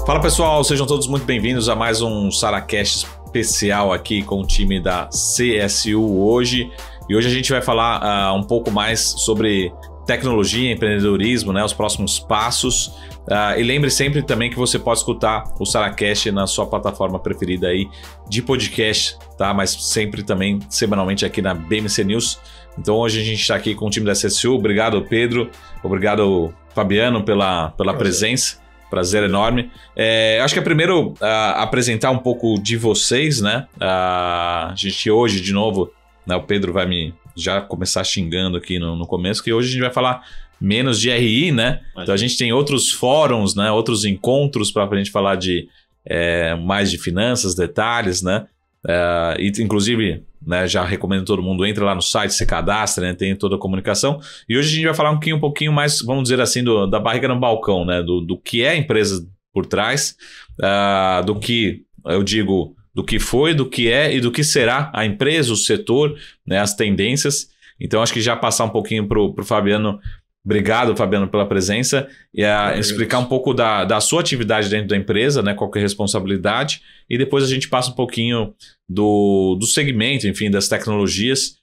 Fala pessoal, sejam todos muito bem-vindos a mais um SaraCast especial aqui com o time da CSU hoje. E hoje a gente vai falar um pouco mais sobre tecnologia, empreendedorismo, né, os próximos passos. E lembre sempre também que você pode escutar o SaraCast na sua plataforma preferida aí de podcast, tá? Mas sempre também semanalmente aqui na BMC News. Então hoje a gente está aqui com o time da CSU. Obrigado, Pedro. Obrigado, Fabiano, pela presença. Prazer enorme. Acho que é primeiro apresentar um pouco de vocês, né? A gente hoje, de novo, né, o Pedro vai me já começar xingando aqui no começo, que hoje a gente vai falar menos de RI, né? Então a gente tem outros fóruns, né? Outros encontros para a gente falar de mais de finanças, detalhes, né? E inclusive, né, já recomendo todo mundo, entra lá no site, se cadastra, né, tem toda a comunicação. E hoje a gente vai falar um pouquinho mais, vamos dizer assim, da barriga no balcão, né, do que é a empresa por trás, do que, eu digo, do que foi, do que é e do que será a empresa, o setor, né, as tendências. Então acho que já passar um pouquinho para o Fabiano. Obrigado, Fabiano, pela presença e explicar um pouco da sua atividade dentro da empresa, né, qual que é a responsabilidade, e depois a gente passa um pouquinho do segmento, enfim, das tecnologias.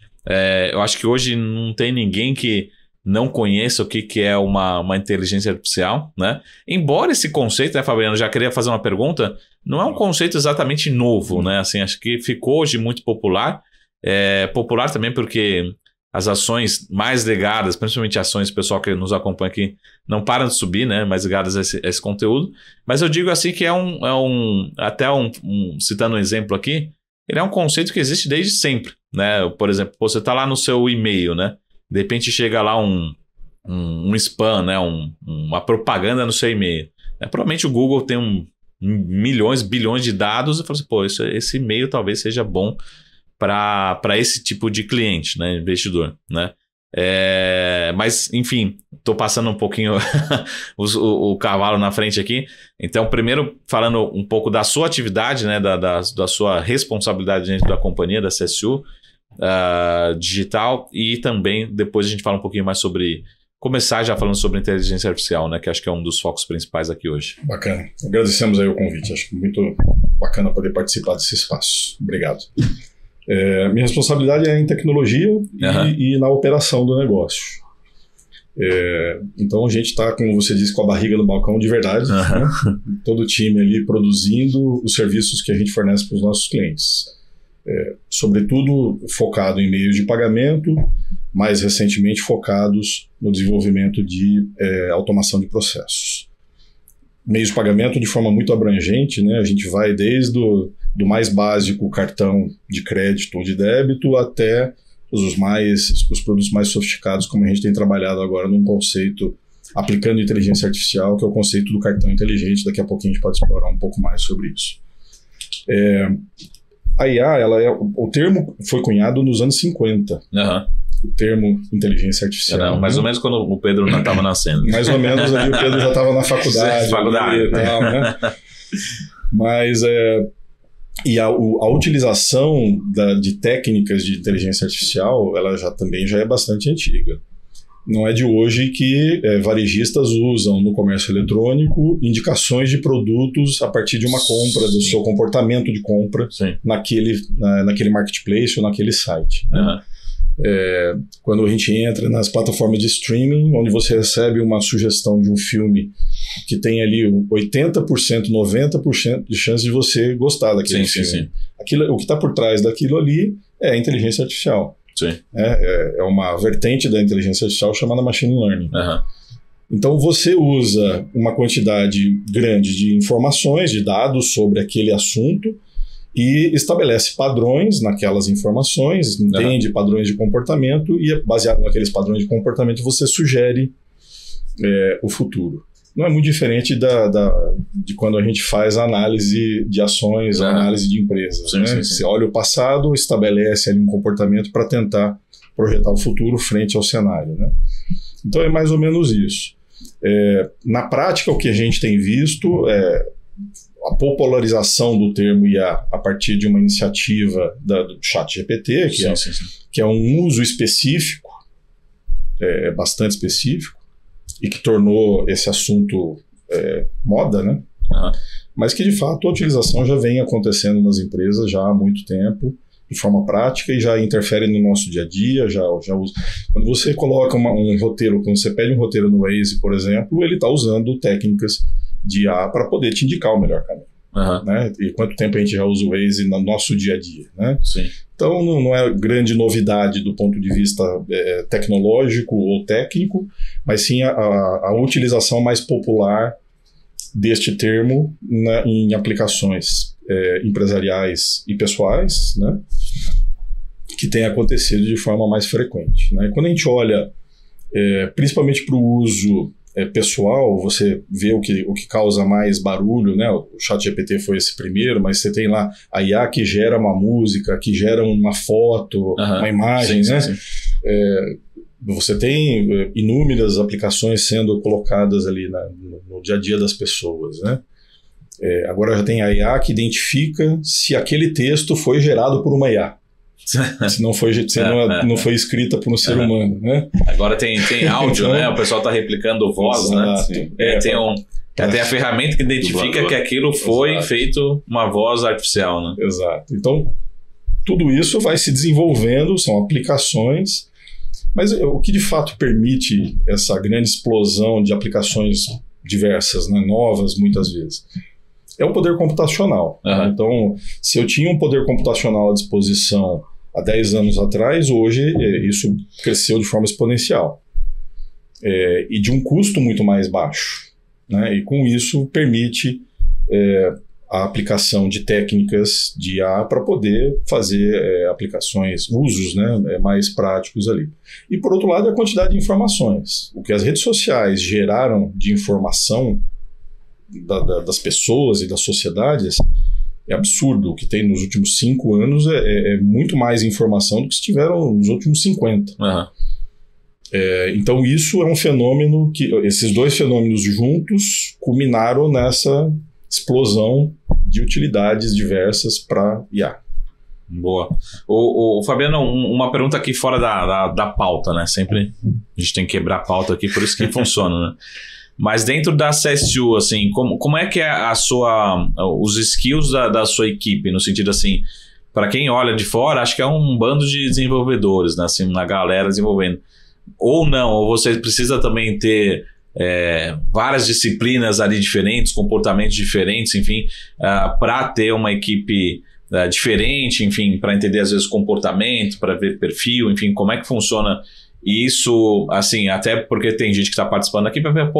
Eu acho que hoje não tem ninguém que não conheça o que é uma inteligência artificial, né? Embora esse conceito, né, Fabiano, já queria fazer uma pergunta, não é um conceito exatamente novo, né? Assim, acho que ficou hoje muito popular. Popular também porque as ações mais ligadas, principalmente ações do pessoal que nos acompanha aqui, não param de subir, né? Mais ligadas a esse conteúdo. Mas eu digo assim que citando um exemplo aqui, ele é um conceito que existe desde sempre, né? Por exemplo, você está lá no seu e-mail, né? De repente chega lá um spam, né? Uma propaganda no seu e-mail. Provavelmente o Google tem milhões, bilhões de dados e fala assim, pô, esse e-mail talvez seja bom para esse tipo de cliente, né, investidor, né? Mas, enfim, estou passando um pouquinho o cavalo na frente aqui. Então, primeiro, falando um pouco da sua atividade, né, da sua responsabilidade dentro da companhia, da CSU digital, e também depois a gente fala um pouquinho mais sobre, começar já falando sobre inteligência artificial, né, que acho que é um dos focos principais aqui hoje. Bacana. Agradecemos aí o convite. Acho que muito bacana poder participar desse espaço. Obrigado. Minha responsabilidade é em tecnologia e na operação do negócio. Então a gente está, como você disse, com a barriga no balcão de verdade, né? Todo o time ali produzindo os serviços que a gente fornece para os nossos clientes. Sobretudo focado em meios de pagamento, mais recentemente focados no desenvolvimento de automação de processos. Meios de pagamento de forma muito abrangente, né? A gente vai desde do mais básico, cartão de crédito ou de débito, até os produtos mais sofisticados, como a gente tem trabalhado agora num conceito aplicando inteligência artificial, que é o conceito do cartão inteligente. Daqui a pouquinho a gente pode explorar um pouco mais sobre isso. A IA, o termo foi cunhado nos anos 50. O termo inteligência artificial. Mais ou menos quando o Pedro não estava nascendo. Mais ou menos ali o Pedro já estava na faculdade. E tal, né? Mas a utilização de técnicas de inteligência artificial, ela também já é bastante antiga. Não é de hoje que varejistas usam no comércio eletrônico indicações de produtos a partir de uma compra, do seu comportamento de compra naquele marketplace ou naquele site. Né? Quando a gente entra nas plataformas de streaming, onde você recebe uma sugestão de um filme que tem ali 80%, 90% de chance de você gostar daquele filme. Sim. O que está por trás daquilo ali é a inteligência artificial. Sim. É uma vertente da inteligência artificial chamada machine learning. Então você usa uma quantidade grande de informações, de dados sobre aquele assunto e estabelece padrões naquelas informações, entende padrões de comportamento e, baseado naqueles padrões de comportamento, você sugere o futuro. Não é muito diferente de quando a gente faz a análise de ações, a análise de empresas. Sim. Você olha o passado, estabelece ali um comportamento para tentar projetar o futuro frente ao cenário. Né? Então é mais ou menos isso. Na prática, o que a gente tem visto é a popularização do termo IA a partir de uma iniciativa do ChatGPT, que é um uso específico, bastante específico, e que tornou esse assunto moda, né? Mas que de fato a utilização já vem acontecendo nas empresas já há muito tempo, de forma prática, e já interfere no nosso dia a dia, já usa. Quando você coloca um roteiro, quando você pede um roteiro no Waze, por exemplo, ele está usando técnicas de IA para poder te indicar o melhor caminho. Né? E quanto tempo a gente já usa o Waze no nosso dia a dia, né? Sim. Então não é grande novidade do ponto de vista tecnológico ou técnico, mas sim a utilização mais popular deste termo, né, em aplicações empresariais e pessoais, né, que tem acontecido de forma mais frequente, né? Quando a gente olha principalmente para o uso pessoal, você vê o que causa mais barulho, né? O ChatGPT foi esse primeiro, mas você tem lá a IA que gera uma música, que gera uma foto, uma imagem, sim, né? Sim. Você tem inúmeras aplicações sendo colocadas ali no dia a dia das pessoas, né? Agora já tem a IA que identifica se aquele texto foi gerado por uma IA. Se não foi escrita por um ser humano, né? Agora tem áudio, né? O pessoal está replicando voz, né? Tem a ferramenta que identifica que aquilo foi feito uma voz artificial, né? Exato. Então, tudo isso vai se desenvolvendo, são aplicações, mas o que de fato permite essa grande explosão de aplicações diversas, né? Novas, muitas vezes, é o poder computacional. Então, se eu tinha um poder computacional à disposição há 10 anos atrás, hoje isso cresceu de forma exponencial. E de um custo muito mais baixo, né? E com isso permite a aplicação de técnicas de IA para poder fazer aplicações, usos, né, mais práticos ali. E por outro lado, a quantidade de informações. O que as redes sociais geraram de informação das pessoas e das sociedades é absurdo. O que tem nos últimos 5 anos é muito mais informação do que se tiveram nos últimos 50. Então isso é um fenômeno que esses dois fenômenos juntos culminaram nessa explosão de utilidades diversas para IA. Boa. Fabiano, uma pergunta aqui fora da pauta, né? Sempre a gente tem que quebrar a pauta aqui, por isso que funciona, né? Mas dentro da CSU, assim, como é que é os skills da sua equipe, no sentido assim, para quem olha de fora, acho que é um bando de desenvolvedores, né, assim, uma galera desenvolvendo. Ou não, ou você precisa também ter várias disciplinas ali diferentes, comportamentos diferentes, enfim, para ter uma equipe diferente, enfim, para entender às vezes comportamento, para ver perfil, enfim, como é que funciona isso, assim, até porque tem gente que está participando aqui para ver,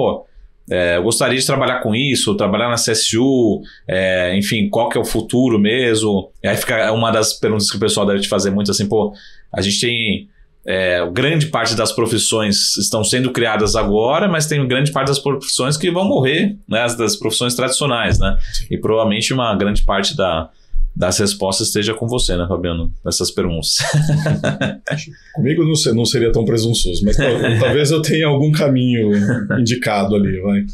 eu gostaria de trabalhar com isso, trabalhar na CSU, enfim, qual que é o futuro mesmo? Aí fica uma das perguntas que o pessoal deve te fazer muito assim, a gente tem grande parte das profissões estão sendo criadas agora, mas tem grande parte das profissões que vão morrer, né, das profissões tradicionais, né? E provavelmente uma grande parte das respostas esteja com você, né, Fabiano? Nessas perguntas. Comigo não seria tão presunçoso, mas talvez eu tenha algum caminho indicado ali, vai.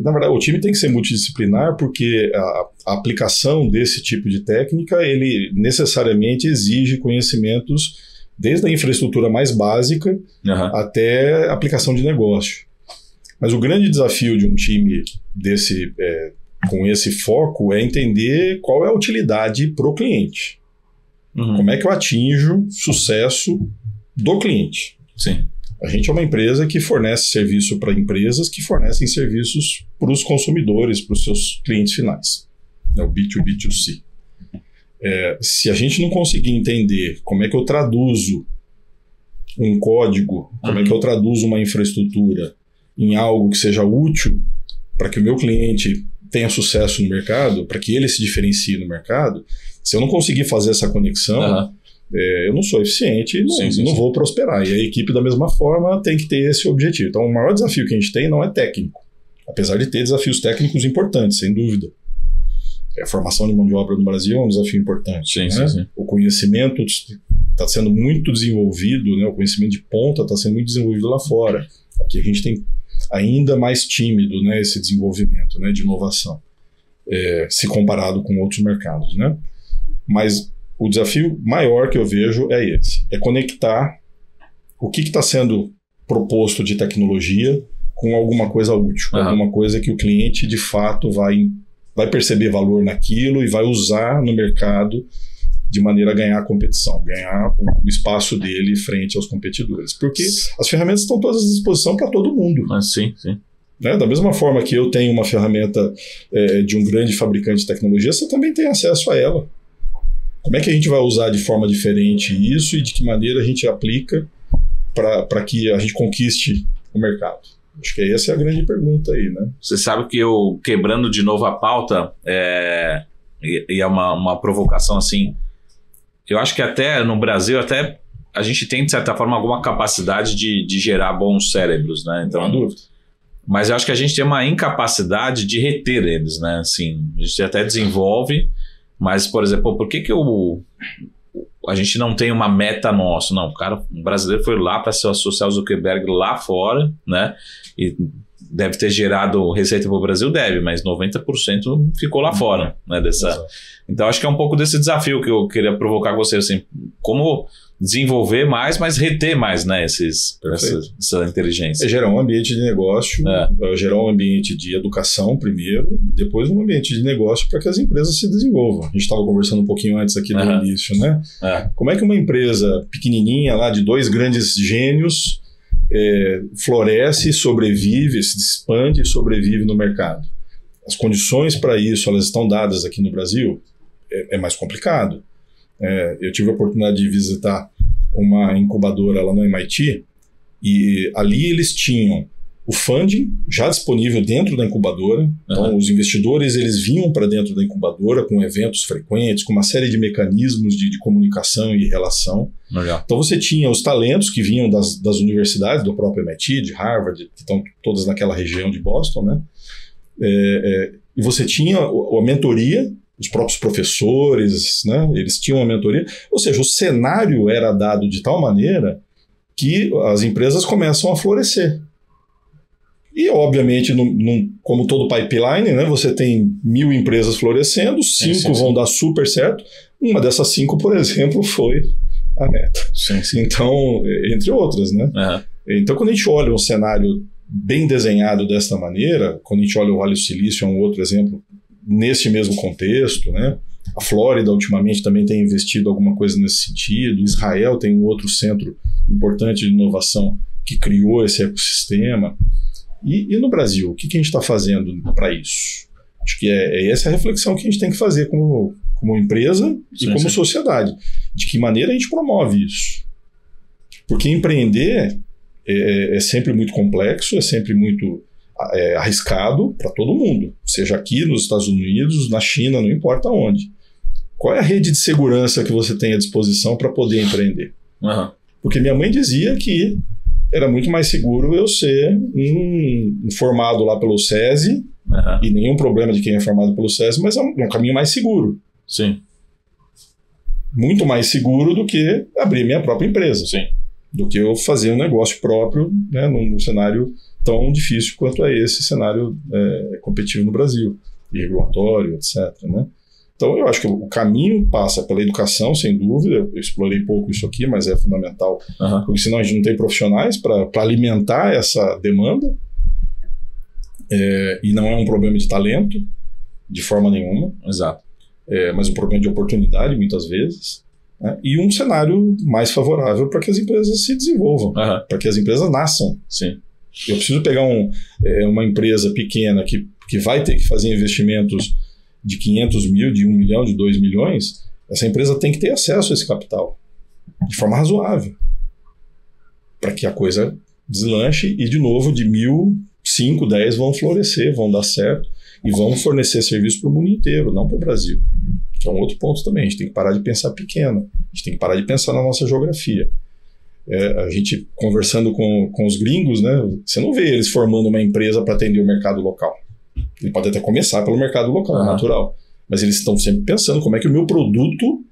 Na verdade, o time tem que ser multidisciplinar porque a aplicação desse tipo de técnica, ele necessariamente exige conhecimentos desde a infraestrutura mais básica até a aplicação de negócio. Mas o grande desafio de um time com esse foco é entender qual é a utilidade para o cliente. Como é que eu atinjo sucesso do cliente? Sim. A gente é uma empresa que fornece serviço para empresas que fornecem serviços para os consumidores, para os seus clientes finais. É o B2B2C. Se a gente não conseguir entender como é que eu traduzo um código, como é que eu traduzo uma infraestrutura em algo que seja útil para que o meu cliente tenha sucesso no mercado, para que ele se diferencie no mercado, se eu não conseguir fazer essa conexão, eu não sou eficiente e não vou prosperar. E a equipe, da mesma forma, tem que ter esse objetivo. Então, o maior desafio que a gente tem não é técnico, apesar de ter desafios técnicos importantes, sem dúvida. A formação de mão de obra no Brasil é um desafio importante. Sim. O conhecimento está sendo muito desenvolvido, né? O conhecimento de ponta está sendo muito desenvolvido lá fora. Aqui a gente tem ainda mais tímido, né, esse desenvolvimento, né, de inovação, se comparado com outros mercados, né? Mas o desafio maior que eu vejo é esse, conectar o que está sendo proposto de tecnologia com alguma coisa útil, alguma coisa que o cliente de fato vai perceber valor naquilo e vai usar no mercado de maneira a ganhar a competição, ganhar o espaço dele frente aos competidores. Porque as ferramentas estão todas à disposição para todo mundo. Sim, sim. Né? Da mesma forma que eu tenho uma ferramenta de um grande fabricante de tecnologia, você também tem acesso a ela. Como é que a gente vai usar de forma diferente isso e de que maneira a gente aplica para que a gente conquiste o mercado? Acho que essa é a grande pergunta aí, né? Você sabe que eu, quebrando de novo a pauta, e é uma provocação assim, eu acho que até no Brasil, até a gente tem, de certa forma, alguma capacidade de gerar bons cérebros, né? Então, não há dúvida. Mas eu acho que a gente tem uma incapacidade de reter eles, né? Assim, a gente até desenvolve, mas, por exemplo, por que a gente não tem uma meta nossa? Não, o brasileiro foi lá para se associar ao Zuckerberg lá fora, né? E deve ter gerado receita para o Brasil, mas 90% ficou lá fora, né? Então, acho que é um pouco desse desafio que eu queria provocar com você, assim, como desenvolver mais, mas reter mais, né, essa inteligência. É gerar um ambiente de negócio, gerar um ambiente de educação primeiro, e depois um ambiente de negócio para que as empresas se desenvolvam. A gente estava conversando um pouquinho antes aqui no início, né? Como é que uma empresa pequenininha lá de 2 grandes gênios floresce, sobrevive, se expande e sobrevive no mercado? As condições para isso, elas estão dadas aqui no Brasil? É mais complicado. Eu tive a oportunidade de visitar uma incubadora lá no MIT e ali eles tinham o funding já disponível dentro da incubadora. Então, os investidores eles vinham para dentro da incubadora com eventos frequentes, com uma série de mecanismos de comunicação e relação. Legal. Então, você tinha os talentos que vinham das universidades, do próprio MIT, de Harvard, que estão todas naquela região de Boston, né? E você tinha a mentoria, os próprios professores, né? Eles tinham uma mentoria. Ou seja, o cenário era dado de tal maneira que as empresas começam a florescer. E, obviamente, como todo pipeline, né, você tem 1000 empresas florescendo, 5 vão dar super certo. Uma dessas 5, por exemplo, foi a Meta. Então, entre outras, né? Então, quando a gente olha um cenário bem desenhado desta maneira, quando a gente olha o Vale do Silício, é um outro exemplo nesse mesmo contexto, né? A Flórida, ultimamente, também tem investido alguma coisa nesse sentido. Israel tem um outro centro importante de inovação que criou esse ecossistema. E no Brasil, o que a gente está fazendo para isso? Acho que essa a reflexão que a gente tem que fazer como empresa e como sociedade. De que maneira a gente promove isso? Porque empreender é sempre muito complexo, é sempre muito arriscado para todo mundo, seja aqui nos Estados Unidos, na China, não importa onde. Qual é a rede de segurança que você tem à disposição para poder empreender? Porque minha mãe dizia que era muito mais seguro eu ser um formado lá pelo SESI, e nenhum problema de quem é formado pelo SESI, mas é um caminho mais seguro. Sim. Muito mais seguro do que abrir minha própria empresa. Sim. Do que eu fazer um negócio próprio, né, num cenário tão difícil quanto é esse cenário competitivo no Brasil, e regulatório, etc. Né? Então, eu acho que o caminho passa pela educação, sem dúvida. Eu explorei pouco isso aqui, mas é fundamental, porque senão a gente não tem profissionais para alimentar essa demanda, e não é um problema de talento, de forma nenhuma. Exato. Mas um problema de oportunidade, muitas vezes. Né? E um cenário mais favorável para que as empresas se desenvolvam, para que as empresas nasçam. Sim. Eu preciso pegar uma empresa pequena que vai ter que fazer investimentos de 500 mil, de 1 milhão, de 2 milhões, essa empresa tem que ter acesso a esse capital de forma razoável para que a coisa deslanche e, de novo, de 1.000, 5, 10 vão florescer, vão dar certo e vão fornecer serviço para o mundo inteiro, não para o Brasil. Que é um outro ponto também. A gente tem que parar de pensar pequeno, a gente tem que parar de pensar na nossa geografia. A gente conversando com os gringos, né, você não vê eles formando uma empresa para atender o mercado local. Ele pode até começar pelo mercado local, natural. Mas eles estão sempre pensando como é que o meu produto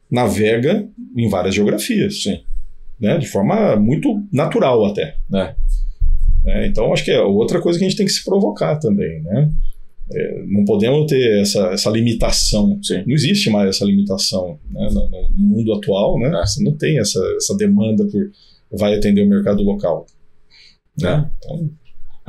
navega em várias geografias. Sim. Né, de forma muito natural até. Então, acho que é outra coisa que a gente tem que se provocar também. Né? Não podemos ter essa limitação. Sim. Não existe mais essa limitação, né, no mundo atual. Né? Você não tem essa demanda por vai atender o mercado local. Né? Então,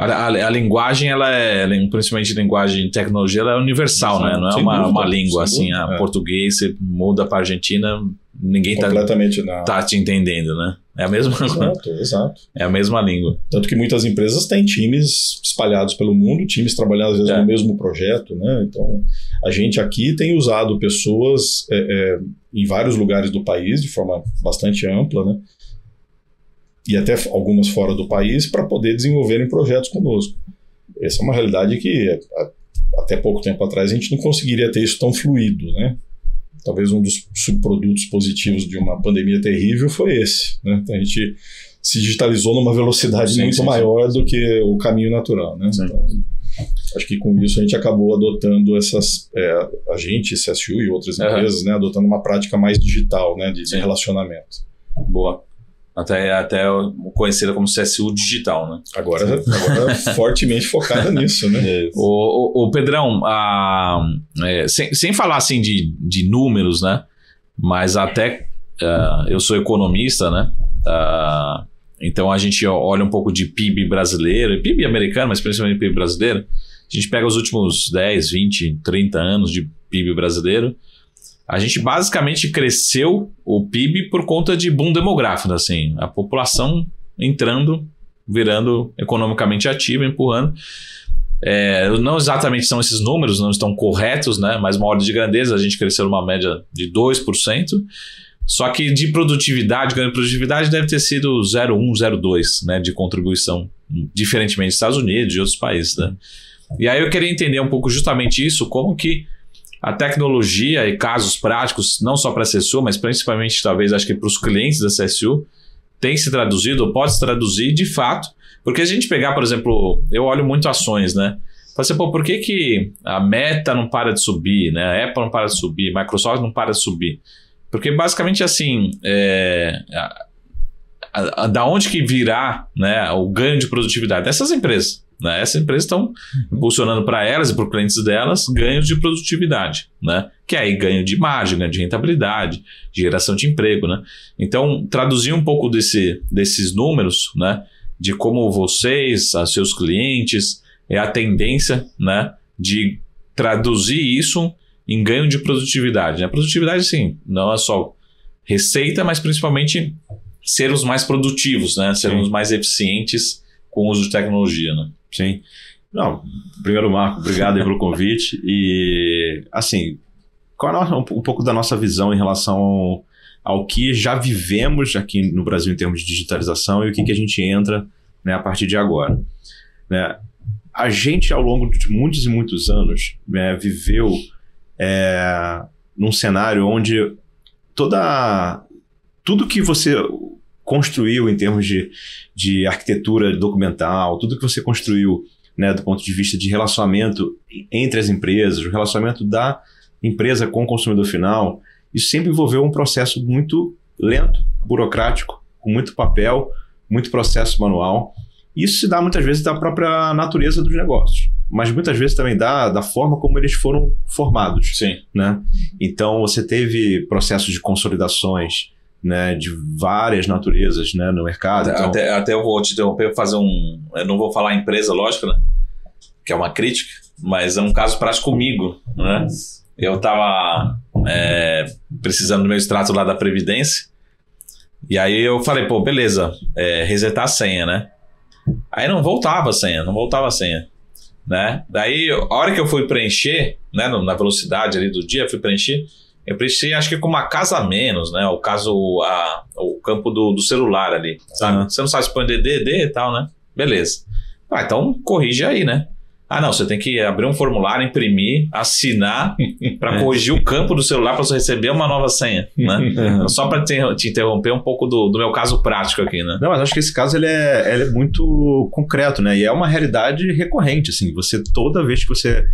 A linguagem, ela é, principalmente linguagem de tecnologia, ela é universal, né? Não é uma língua assim, português, você muda para Argentina, ninguém tá te entendendo, né? É a mesma Exato. É a mesma língua. Tanto que muitas empresas têm times espalhados pelo mundo, times trabalhando às vezes no mesmo projeto, né? Então, a gente aqui tem usado pessoas em vários lugares do país de forma bastante ampla, né? E até algumas fora do país, para poder desenvolverem projetos conosco. Essa é uma realidade que até pouco tempo atrás a gente não conseguiria ter isso tão fluido, né? Talvez um dos subprodutos positivos de uma pandemia terrível foi esse, né? A gente se digitalizou numa velocidade muito maior do que o caminho natural, né? Então, acho que com isso a gente acabou adotando a gente, CSU e outras empresas, né? Adotando uma prática mais digital, né? De relacionamento. Boa. Até conhecida como CSU digital, né? Agora fortemente focada nisso, né? O Pedrão, sem falar assim de números, né? Mas até eu sou economista, né? Então a gente olha um pouco de PIB brasileiro, PIB americano, mas principalmente PIB brasileiro. A gente pega os últimos 10, 20, 30 anos de PIB brasileiro. A gente basicamente cresceu o PIB por conta de boom demográfico, assim, a população entrando, virando economicamente ativa, empurrando. Não exatamente são esses números, não estão corretos, né? Mas uma ordem de grandeza, a gente cresceu numa média de 2%, só que de produtividade, ganho de produtividade deve ter sido 0,1, 0,2, né? De contribuição, diferentemente dos Estados Unidos e de outros países, né? E aí eu queria entender um pouco justamente isso, como que a tecnologia e casos práticos, não só para a CSU, mas principalmente, talvez, acho que para os clientes da CSU, tem se traduzido, ou pode se traduzir de fato, porque a gente pegar, por exemplo, eu olho muito ações, né? Fala assim, por que a Meta não para de subir, né? A Apple não para de subir, a Microsoft não para de subir? Porque basicamente assim, da onde que virá, né, o ganho de produtividade dessas empresas? Né? Essas empresas estão impulsionando para elas e para os clientes delas ganhos de produtividade, né? Que é aí ganho de margem, ganho de rentabilidade, geração de emprego, né? Então, traduzir um pouco desses números, né? De como vocês, seus clientes, a tendência, né? De traduzir isso em ganho de produtividade, né? Produtividade, sim, não é só receita, mas principalmente sermos mais produtivos, né? Sermos mais eficientes com o uso de tecnologia, né? Sim. Não, primeiro, Marco, obrigado aí pelo convite. E, assim, qual é um pouco da nossa visão em relação ao que já vivemos aqui no Brasil em termos de digitalização e o que a gente entra, né, a partir de agora? Né? A gente, ao longo de muitos e muitos anos, viveu num cenário onde tudo que você construiu em termos de arquitetura documental, tudo que você construiu, né, do ponto de vista de relacionamento entre as empresas, o relacionamento da empresa com o consumidor final, isso sempre envolveu um processo muito lento, burocrático, com muito papel, muito processo manual. Isso se dá muitas vezes da própria natureza dos negócios, mas muitas vezes também da forma como eles foram formados. Sim. Né? Então você teve processos de consolidações, né, de várias naturezas, né, no mercado. Então... Até eu vou te interromper para fazer eu não vou falar empresa, lógico, né, que é uma crítica, mas é um caso prático comigo, né? Eu estava precisando do meu extrato lá da Previdência, e aí eu falei, beleza, resetar a senha, né? Aí não voltava a senha, né? Daí, a hora que eu fui preencher, né, na velocidade ali do dia, eu preenchi, acho que com uma casa a menos, né? O campo do celular ali, sabe? Você não sabe se põe DD e tal, né? Beleza. Então corrige aí, né? Não, você tem que abrir um formulário, imprimir, assinar para corrigir o campo do celular para você receber uma nova senha, né? Só para te interromper um pouco do meu caso prático aqui, né? Não, mas acho que esse caso ele é muito concreto, né? E é uma realidade recorrente, assim. Você, toda vez que você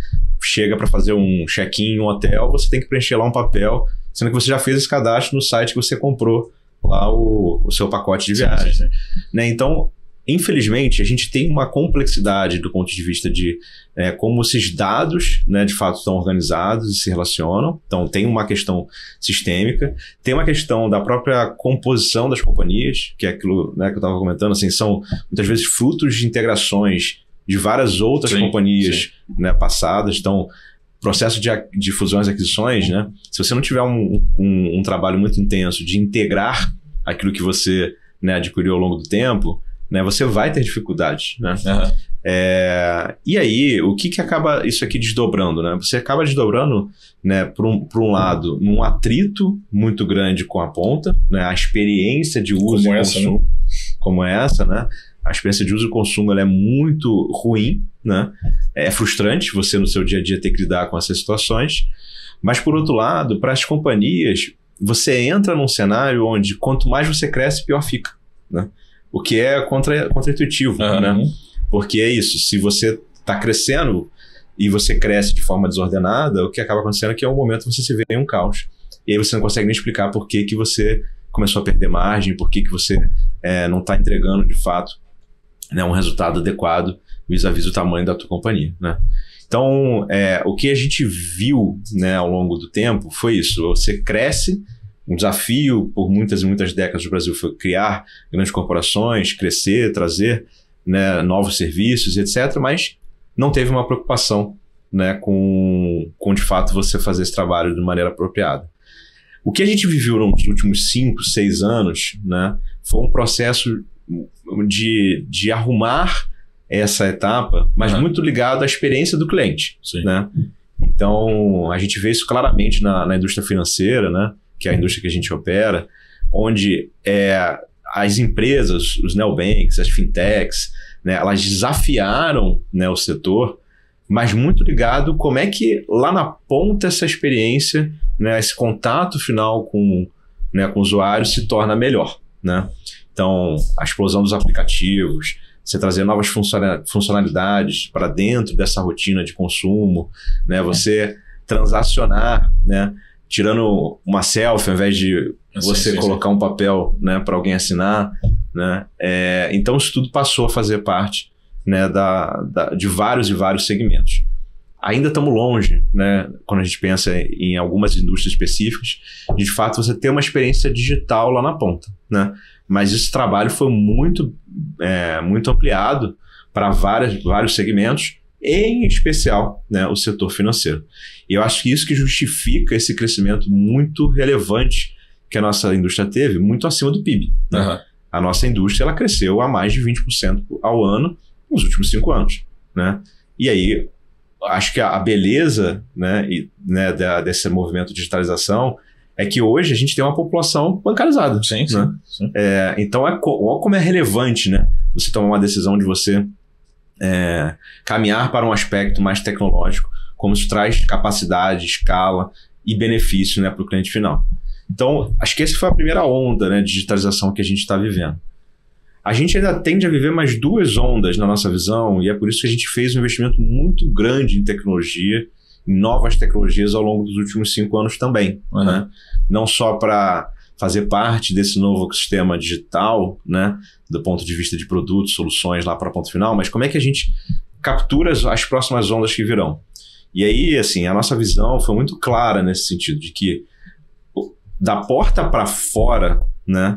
chega para fazer um check-in em um hotel, você tem que preencher lá um papel, sendo que você já fez esse cadastro no site que você comprou lá o seu pacote de viagem. Sim. Né? Então, infelizmente, a gente tem uma complexidade do ponto de vista de como esses dados, né, de fato estão organizados e se relacionam. Então, tem uma questão sistêmica, tem uma questão da própria composição das companhias, que é aquilo, né, que eu estava comentando, assim, são muitas vezes frutos de integrações de várias outras companhias né, passadas. Então, processo de fusões e aquisições, né? Se você não tiver um trabalho muito intenso de integrar aquilo que você né, adquiriu ao longo do tempo, né, você vai ter dificuldades, né? E aí, o que acaba isso aqui desdobrando, né? Você acaba desdobrando, né, por um lado, num atrito muito grande com a ponta, né? A experiência de uso e consumo, né? Como essa, né? A experiência de uso e consumo ela é muito ruim, né? É frustrante você no seu dia a dia ter que lidar com essas situações. Mas, por outro lado, para as companhias, você entra num cenário onde quanto mais você cresce, pior fica, né? O que é contra-intuitivo, né? Porque é isso, se você está crescendo e você cresce de forma desordenada, o que acaba acontecendo é que em algum momento você se vê em um caos. E aí você não consegue nem explicar por que você começou a perder margem, por que você não está entregando de fato né, um resultado adequado vis-à-vis o tamanho da tua companhia, né? Então, o que a gente viu né, ao longo do tempo foi isso. Você cresce, um desafio por muitas e muitas décadas do Brasil foi criar grandes corporações, crescer, trazer né, novos serviços, etc. Mas não teve uma preocupação né, com de fato você fazer esse trabalho de maneira apropriada. O que a gente viveu nos últimos 5, 6 anos né, foi um processo de arrumar essa etapa, mas muito ligado à experiência do cliente. Né? Então, a gente vê isso claramente na indústria financeira, né? Que é a indústria que a gente opera, onde as empresas, os neobanks, as fintechs, né, elas desafiaram né, o setor, mas muito ligado como é que lá na ponta essa experiência, né, esse contato final com o usuário se torna melhor. Né? Então, a explosão dos aplicativos, você trazer novas funcionalidades para dentro dessa rotina de consumo, né? Você transacionar, né? Tirando uma selfie ao invés de você colocar um papel né, para alguém assinar. Né? Então, isso tudo passou a fazer parte né, de vários e vários segmentos. Ainda estamos longe, né, quando a gente pensa em algumas indústrias específicas, de fato você ter uma experiência digital lá na ponta. Né? Mas esse trabalho foi muito ampliado para vários segmentos, em especial né, o setor financeiro. E eu acho que isso que justifica esse crescimento muito relevante que a nossa indústria teve, muito acima do PIB. Né? A nossa indústria ela cresceu a mais de 20% ao ano nos últimos 5 anos. Né? E aí, acho que a beleza né, desse movimento de digitalização é que hoje a gente tem uma população bancarizada. Sim. Então, olha como é relevante né, você tomar uma decisão de você caminhar para um aspecto mais tecnológico, como isso traz capacidade, escala e benefício né, para o cliente final. Então, acho que essa foi a primeira onda né, de digitalização que a gente está vivendo. A gente ainda tende a viver mais 2 ondas na nossa visão, e é por isso que a gente fez um investimento muito grande em tecnologia, em novas tecnologias ao longo dos últimos 5 anos também. Né? Não só para fazer parte desse novo ecossistema digital, né, do ponto de vista de produtos, soluções lá para o ponto final, mas como é que a gente captura as próximas ondas que virão. E aí, assim, a nossa visão foi muito clara nesse sentido, de que da porta para fora, né,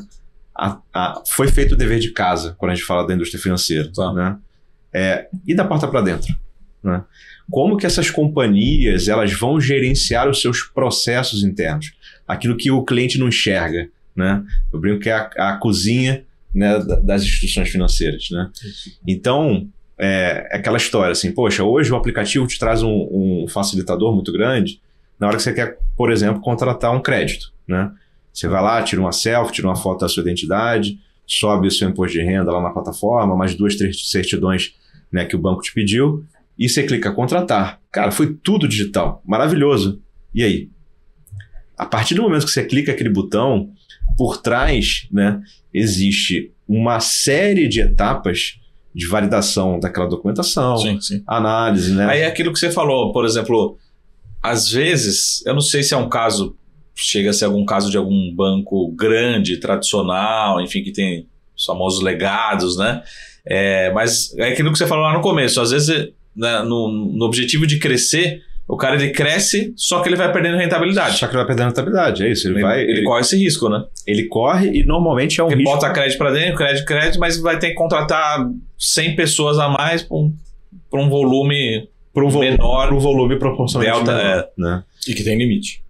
foi feito o dever de casa, quando a gente fala da indústria financeira. Né? E da porta para dentro. Né? Como que essas companhias elas vão gerenciar os seus processos internos? Aquilo que o cliente não enxerga. Né? Eu brinco que é a cozinha né, das instituições financeiras. Né? Então, é aquela história assim, poxa, hoje o aplicativo te traz um facilitador muito grande na hora que você quer, por exemplo, contratar um crédito. Né? Você vai lá, tira uma selfie, tira uma foto da sua identidade, sobe o seu imposto de renda lá na plataforma, mais 2, 3 certidões né, que o banco te pediu, e você clica contratar. Cara, foi tudo digital. Maravilhoso. E aí? A partir do momento que você clica aquele botão, por trás né, existe uma série de etapas de validação daquela documentação, análise. Né? Aí é aquilo que você falou, por exemplo, às vezes, eu não sei se é um caso, chega a ser algum caso de algum banco grande, tradicional, enfim, que tem os famosos legados, né? Mas é aquilo que você falou lá no começo, às vezes né, no objetivo de crescer, o cara ele cresce, só que ele vai perdendo rentabilidade. É isso. Ele corre esse risco, né? Ele corre e normalmente é um risco. Ele bota crédito para dentro, crédito, mas vai ter que contratar 100 pessoas a mais. para um volume menor. Para um volume proporcionalmente delta, menor, né? E que tem limite.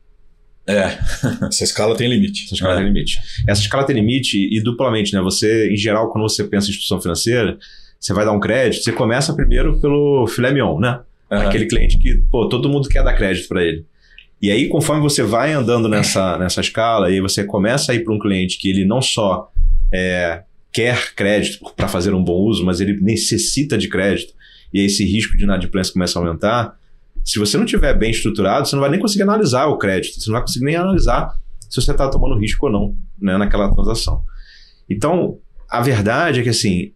Essa escala tem limite. Essa escala tem limite. Essa escala tem limite e duplamente, né? Você, em geral, quando você pensa em instituição financeira, você vai dar um crédito, você começa primeiro pelo filé mignon, né? Aquele cliente que, todo mundo quer dar crédito para ele. E aí, conforme você vai andando nessa escala, aí você começa a ir para um cliente que ele não só quer crédito para fazer um bom uso, mas ele necessita de crédito, e aí esse risco de inadimplência começa a aumentar. Se você não tiver bem estruturado, você não vai nem conseguir analisar o crédito, você não vai conseguir nem analisar se você está tomando risco ou não, né, naquela transação. Então, a verdade é que assim,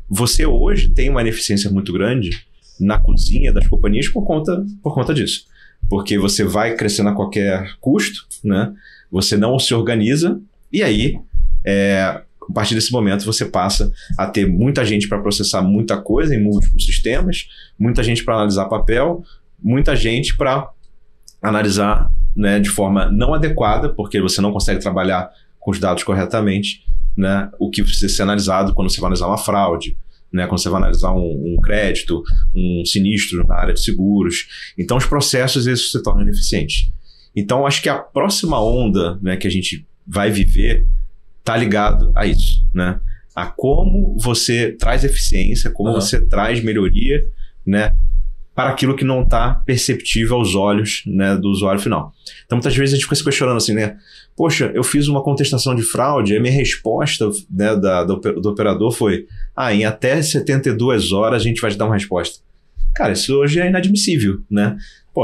você hoje tem uma ineficiência muito grande na cozinha das companhias por conta disso. Porque você vai crescendo a qualquer custo, né? Você não se organiza e aí, a partir desse momento, você passa a ter muita gente para processar muita coisa em múltiplos sistemas, muita gente para analisar papel, muita gente para analisar, né, de forma não adequada, porque você não consegue trabalhar com os dados corretamente, né, o que precisa ser analisado quando você vai analisar uma fraude, né, quando você vai analisar um crédito, um sinistro na área de seguros. Então, os processos esses se tornam ineficientes. Então, acho que a próxima onda, né, que a gente vai viver está ligado a isso, né, a como você traz eficiência, como você traz melhoria, né, para aquilo que não está perceptível aos olhos, né, do usuário final. Então, muitas vezes a gente fica se questionando assim, né? Poxa, eu fiz uma contestação de fraude, a minha resposta, né, do operador foi: em até 72 horas a gente vai te dar uma resposta. Cara, isso hoje é inadmissível, né?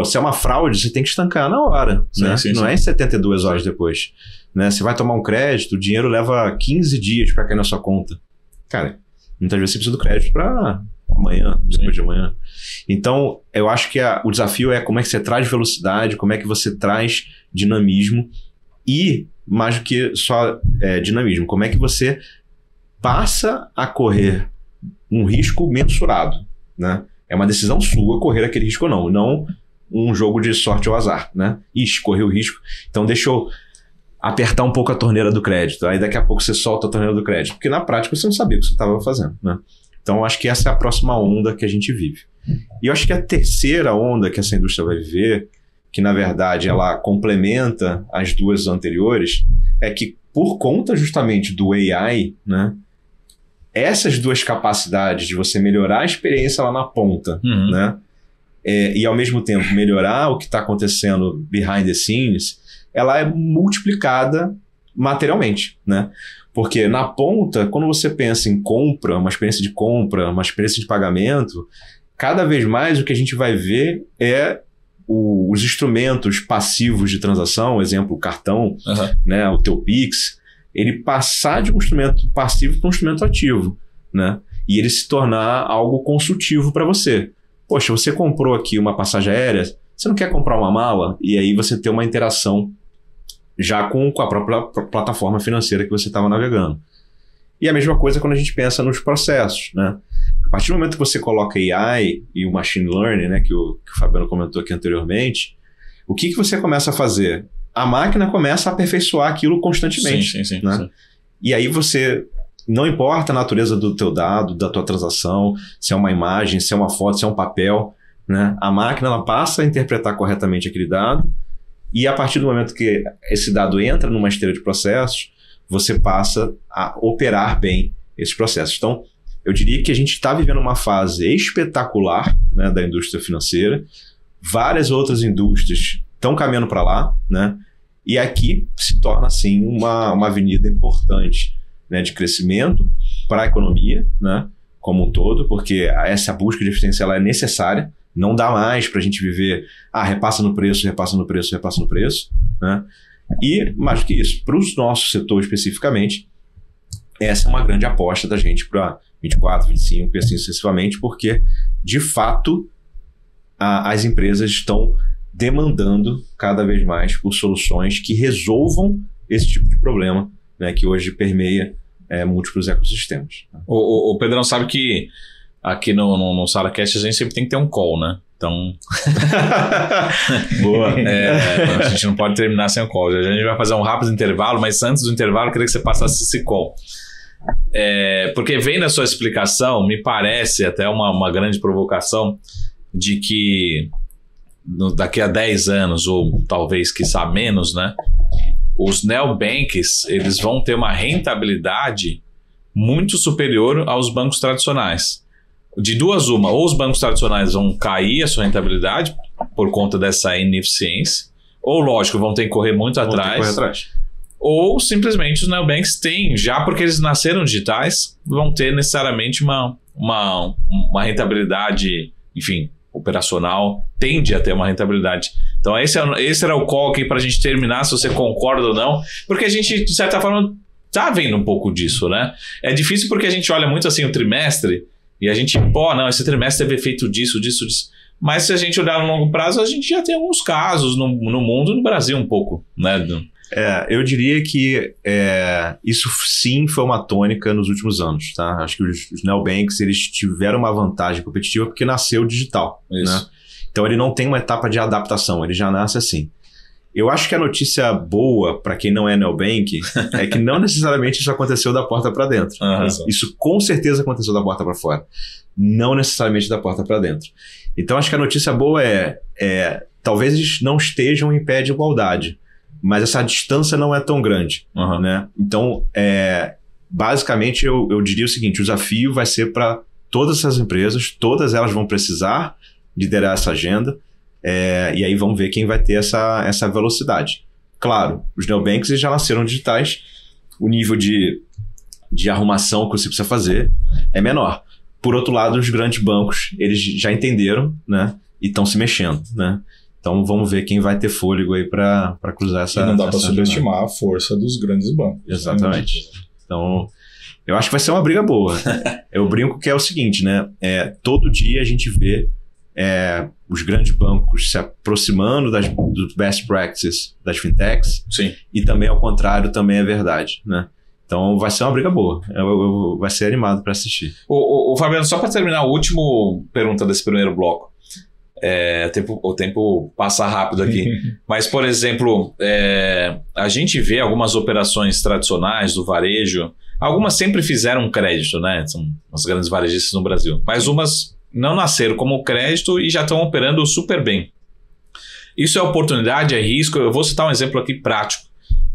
Se é uma fraude, você tem que estancar na hora, sim, né? Não é em 72 horas depois. Né? Você vai tomar um crédito, o dinheiro leva 15 dias para cair na sua conta. Cara, muitas vezes você precisa do crédito para amanhã, depois de amanhã. Então, eu acho que o desafio é como é que você traz velocidade, como é que você traz dinamismo e, mais do que só dinamismo, como é que você passa a correr um risco mensurado, né? É uma decisão sua correr aquele risco ou não um jogo de sorte ou azar, né? Correu o risco, então deixa eu apertar um pouco a torneira do crédito, aí daqui a pouco você solta a torneira do crédito, porque na prática você não sabia o que você estava fazendo, né? Então, acho que essa é a próxima onda que a gente vive. E eu acho que a terceira onda que essa indústria vai viver, que na verdade ela complementa as duas anteriores, é que por conta justamente do AI, né, essas duas capacidades de você melhorar a experiência lá na ponta, né, e ao mesmo tempo melhorar o que está acontecendo behind the scenes, ela é multiplicada materialmente, né? Porque na ponta, quando você pensa em compra, uma experiência de compra, uma experiência de pagamento, cada vez mais o que a gente vai ver é os instrumentos passivos de transação, exemplo, o cartão, né, o teu Pix, ele passar de um instrumento passivo para um instrumento ativo, né? E ele se tornar algo consultivo para você. Poxa, você comprou aqui uma passagem aérea, você não quer comprar uma mala? E aí você tem uma interação já com a própria plataforma financeira que você estava navegando. E a mesma coisa quando a gente pensa nos processos, né? A partir do momento que você coloca AI e o Machine Learning, né, que o Fabiano comentou aqui anteriormente, o que você começa a fazer? A máquina começa a aperfeiçoar aquilo constantemente. Sim, né? Sim. E aí você, não importa a natureza do teu dado, da tua transação, se é uma imagem, se é uma foto, se é um papel, né? A máquina ela passa a interpretar corretamente aquele dado. E a partir do momento que esse dado entra numa esteira de processos, você passa a operar bem esses processos. Então, eu diria que a gente está vivendo uma fase espetacular, né, da indústria financeira. Várias outras indústrias estão caminhando para lá, né? E aqui se torna, assim, uma avenida importante, né, de crescimento para a economia, né, como um todo, porque essa busca de eficiência ela é necessária. Não dá mais para a gente viver, repassa no preço, repassa no preço, repassa no preço, né? E, mais do que isso, para o nosso setor especificamente, essa é uma grande aposta da gente para 24, 25 e assim sucessivamente, porque, de fato, as empresas estão demandando cada vez mais por soluções que resolvam esse tipo de problema, né, que hoje permeia múltiplos ecossistemas. O Pedrão sabe que aqui no SaraCast a gente sempre tem que ter um call, né? Então... Boa. A gente não pode terminar sem o call. A gente vai fazer um rápido intervalo, mas antes do intervalo eu queria que você passasse esse call. Porque vem na sua explicação, me parece até uma grande provocação de que daqui a 10 anos, ou talvez quiçá menos, né, os neobanks eles vão ter uma rentabilidade muito superior aos bancos tradicionais. De duas uma, ou os bancos tradicionais vão cair a sua rentabilidade por conta dessa ineficiência, ou lógico, vão ter que correr muito atrás. Ou simplesmente os neobanks têm, já porque eles nasceram digitais, vão ter necessariamente uma rentabilidade, enfim, operacional, tende a ter uma rentabilidade. Então esse era o call aqui para a gente terminar, se você concorda ou não, porque a gente, de certa forma, tá vendo um pouco disso, né? É difícil porque a gente olha muito assim o trimestre e a gente, não, esse trimestre teve efeito disso. Mas se a gente olhar no longo prazo, a gente já tem alguns casos no mundo e no Brasil um pouco, né? Eu diria que isso sim foi uma tônica nos últimos anos, tá? Acho que os neobanks, eles tiveram uma vantagem competitiva porque nasceu digital, né? Então ele não tem uma etapa de adaptação, ele já nasce assim. Eu acho que a notícia boa para quem não é neobank é que não necessariamente isso aconteceu da porta para dentro. Isso com certeza aconteceu da porta para fora, não necessariamente da porta para dentro. Então acho que a notícia boa talvez eles não estejam em pé de igualdade, mas essa distância não é tão grande, né? Então, basicamente, eu diria o seguinte, o desafio vai ser para todas essas empresas, todas elas vão precisar liderar essa agenda, e aí vamos ver quem vai ter essa velocidade. Claro, os neobanks já nasceram digitais, o nível de arrumação que você precisa fazer é menor. Por outro lado, os grandes bancos, eles já entenderam, né? E estão se mexendo, né? Então vamos ver quem vai ter fôlego aí para cruzar essa... E não dá para subestimar a força dos grandes bancos. Exatamente. Então, eu acho que vai ser uma briga boa. Eu brinco que é o seguinte, né? Todo dia a gente vê os grandes bancos se aproximando dos best practices das fintechs. Sim. E também ao contrário, também é verdade, né? Então vai ser uma briga boa. Vai ser animado para assistir. O Fabiano, só para terminar, a última pergunta desse primeiro bloco. O tempo passa rápido aqui. Mas, por exemplo, a gente vê algumas operações tradicionais do varejo, algumas sempre fizeram crédito, né? São as grandes varejistas no Brasil. Mas umas não nasceram como crédito e já estão operando super bem. Isso é oportunidade, é risco. Eu vou citar um exemplo aqui prático,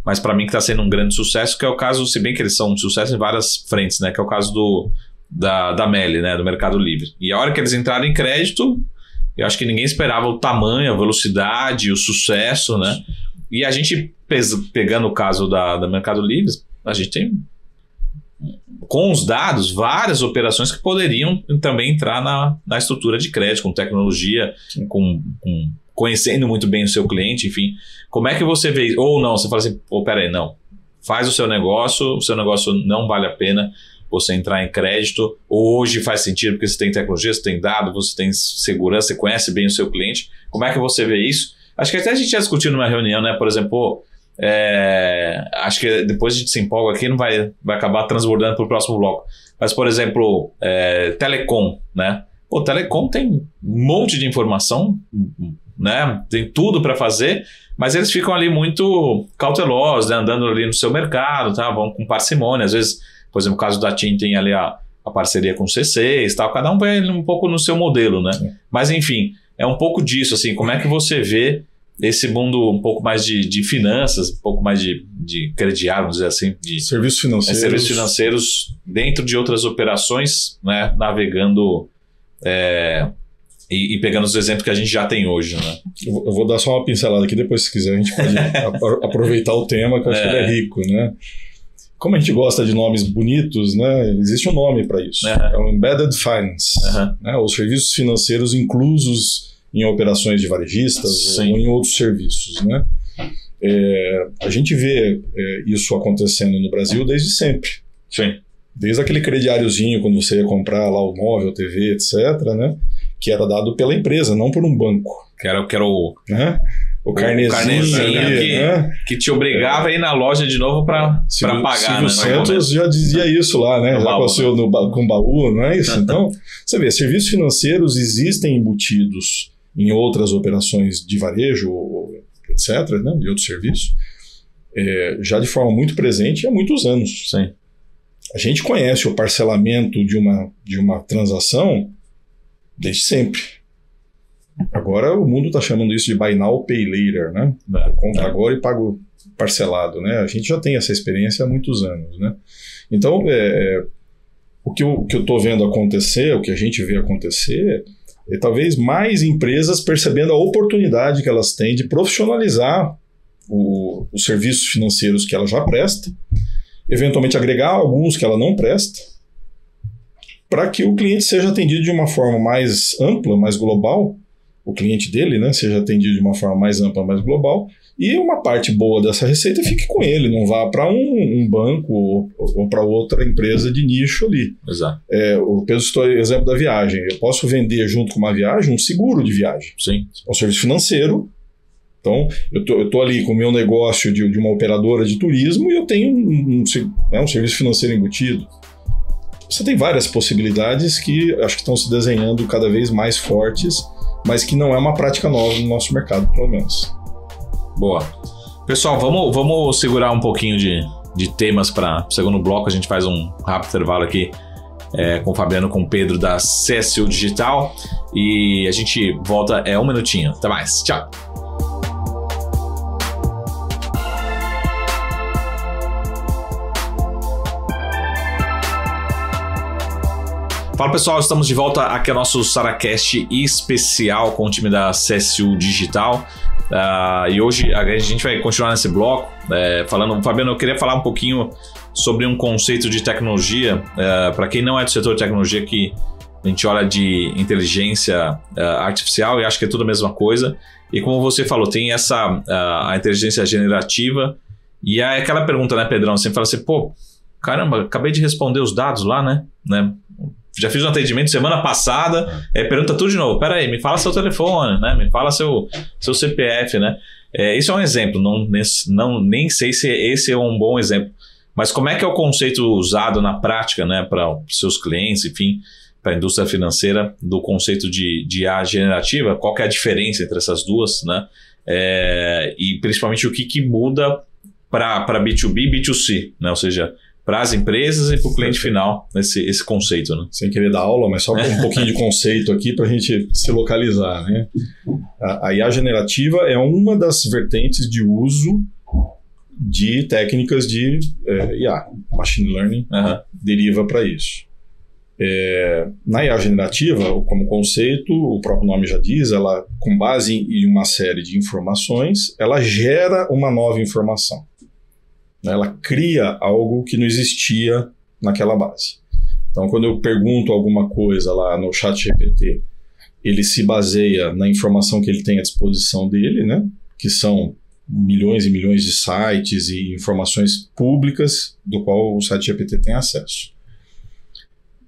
mas para mim que está sendo um grande sucesso, que é o caso, se bem que eles são um sucesso em várias frentes, né? Que é o caso da Meli, né? Do Mercado Livre. E a hora que eles entraram em crédito, eu acho que ninguém esperava o tamanho, a velocidade, o sucesso, né? E a gente, pegando o caso da Mercado Livre, a gente tem, com os dados, várias operações que poderiam também entrar na estrutura de crédito, com tecnologia, conhecendo muito bem o seu cliente, enfim. Como é que você vê? Ou não, você fala assim, peraí, não. Faz o seu negócio não vale a pena você entrar em crédito. Hoje faz sentido porque você tem tecnologia, você tem dado, você tem segurança, você conhece bem o seu cliente. Como é que você vê isso? Acho que até a gente já discutiu numa reunião, né? Por exemplo, acho que depois a gente se empolga aqui, não vai acabar transbordando para o próximo bloco. Mas, por exemplo, telecom, né? Telecom tem um monte de informação, né? Tem tudo para fazer, mas eles ficam ali muito cautelosos, né? Andando ali no seu mercado, tá? Vão com parcimônia. Às vezes, por exemplo, no caso da TIM tem ali a parceria com o C6 e tal, cada um vai um pouco no seu modelo, né? Sim. Mas enfim, é um pouco disso, assim, como é que você vê esse mundo um pouco mais de finanças, um pouco mais de crediário, vamos dizer assim, de serviços financeiros. Serviços financeiros dentro de outras operações, né? Navegando e pegando os exemplos que a gente já tem hoje, né? Eu vou dar só uma pincelada aqui, depois se quiser a gente pode aproveitar o tema, que eu acho que ele é rico, né? Como a gente gosta de nomes bonitos, né, existe um nome para isso. É o Embedded Finance, né, os serviços financeiros inclusos em operações de varejistas ou em outros serviços, né? A gente vê isso acontecendo no Brasil desde sempre. Sim. Desde aquele crediáriozinho, quando você ia comprar lá o móvel, TV, etc., né, que era dado pela empresa, não por um banco. Que era o... Né? O carnezinho que te obrigava a ir na loja de novo para pagar. O Santos já dizia isso lá, né? Já passou com baú, não é isso? Então, você vê, serviços financeiros existem embutidos em outras operações de varejo, etc., né? E outros serviços, já de forma muito presente há muitos anos. Sim. A gente conhece o parcelamento de uma transação desde sempre. Agora o mundo está chamando isso de buy now, pay later, né? Eu compro agora e pago parcelado, né? A gente já tem essa experiência há muitos anos, né? Então, o que eu estou vendo acontecer, o que a gente vê acontecer, é talvez mais empresas percebendo a oportunidade que elas têm de profissionalizar os serviços financeiros que ela já presta, eventualmente agregar alguns que ela não presta, para que o cliente seja atendido de uma forma mais ampla, mais global, o cliente dele, né, seja atendido de uma forma mais ampla, mais global, e uma parte boa dessa receita fique com ele, não vá para um banco ou para outra empresa de nicho ali. Exato. O Pedro citou o exemplo da viagem. Eu posso vender junto com uma viagem um seguro de viagem. Sim. É um serviço financeiro. Então, eu tô ali com o meu negócio de uma operadora de turismo e eu tenho um serviço financeiro embutido. Você tem várias possibilidades que acho que estão se desenhando cada vez mais fortes, mas que não é uma prática nova no nosso mercado, pelo menos. Boa. Pessoal, vamos segurar um pouquinho de temas para o segundo bloco. A gente faz um rápido intervalo aqui com o Fabiano, com o Pedro da CSU Digital. E a gente volta um minutinho. Até mais. Tchau. Fala pessoal, estamos de volta aqui ao nosso SaraCast especial com o time da CSU Digital. E hoje a gente vai continuar nesse bloco falando. Fabiano, eu queria falar um pouquinho sobre um conceito de tecnologia. Para quem não é do setor de tecnologia, que a gente olha de inteligência artificial e acha que é tudo a mesma coisa. E como você falou, tem a inteligência generativa. E é aquela pergunta, né, Pedrão? Você fala assim, pô, caramba, acabei de responder os dados lá, né? Já fiz um atendimento semana passada, pergunta tudo de novo. Pera aí, me fala seu telefone, né? Me fala seu CPF, né? Isso é um exemplo, nem sei se esse é um bom exemplo. Mas como é que é o conceito usado na prática, né? Para os seus clientes, enfim, para a indústria financeira, do conceito de IA generativa? Qual que é a diferença entre essas duas, né? E principalmente o que muda para B2B e B2C, né? Ou seja, para as empresas e para o cliente final, esse conceito, né? Sem querer dar aula, mas só um pouquinho de conceito aqui para a gente se localizar, né? A IA generativa é uma das vertentes de uso de técnicas de IA. Machine Learning deriva para isso. Na IA generativa, como conceito, o próprio nome já diz, ela, com base em uma série de informações, ela gera uma nova informação. Ela cria algo que não existia naquela base. Então, quando eu pergunto alguma coisa lá no ChatGPT, ele se baseia na informação que ele tem à disposição dele, né? Que são milhões e milhões de sites e informações públicas do qual o ChatGPT tem acesso.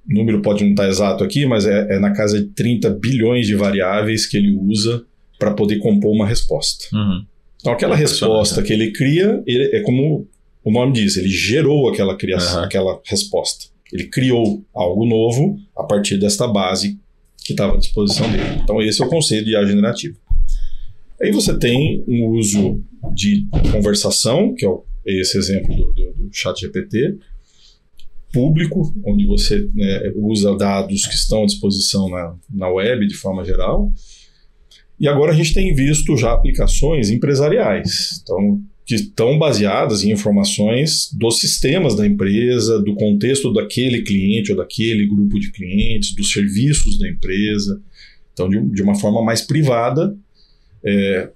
O número pode não estar exato aqui, mas é na casa de 30 bilhões de variáveis que ele usa para poder compor uma resposta. Uhum. Então, aquela resposta que ele cria, é como o nome diz, ele gerou aquela criação, aquela resposta. Ele criou algo novo a partir desta base que estava à disposição dele. Então, esse é o conceito de IA generativa. Aí você tem um uso de conversação, que é esse exemplo do ChatGPT, público, onde você usa dados que estão à disposição na web de forma geral. E agora a gente tem visto já aplicações empresariais. Então, que estão baseadas em informações dos sistemas da empresa, do contexto daquele cliente ou daquele grupo de clientes, dos serviços da empresa. Então, de uma forma mais privada,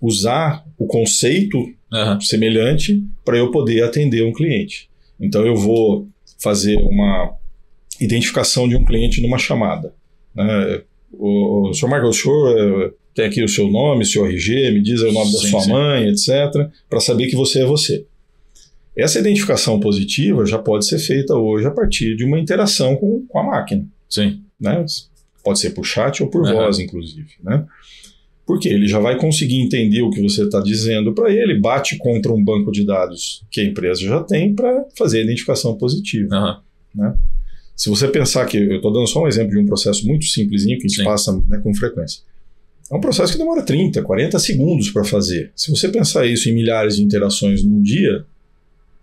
usar o conceito semelhante para eu poder atender um cliente. Então, eu vou fazer uma identificação de um cliente numa chamada. O senhor Marcos, o senhor tem aqui o seu nome, seu RG, me diz o nome da sua mãe, etc., para saber que você é você. Essa identificação positiva já pode ser feita hoje a partir de uma interação com a máquina. Sim. Né? Pode ser por chat ou por voz, inclusive. Né? Porque ele já vai conseguir entender o que você está dizendo para ele, bate contra um banco de dados que a empresa já tem para fazer a identificação positiva. Né? Se você pensar que, eu estou dando só um exemplo de um processo muito simplesinho que a gente passa com frequência. É um processo que demora 30, 40 segundos para fazer. Se você pensar isso em milhares de interações num dia,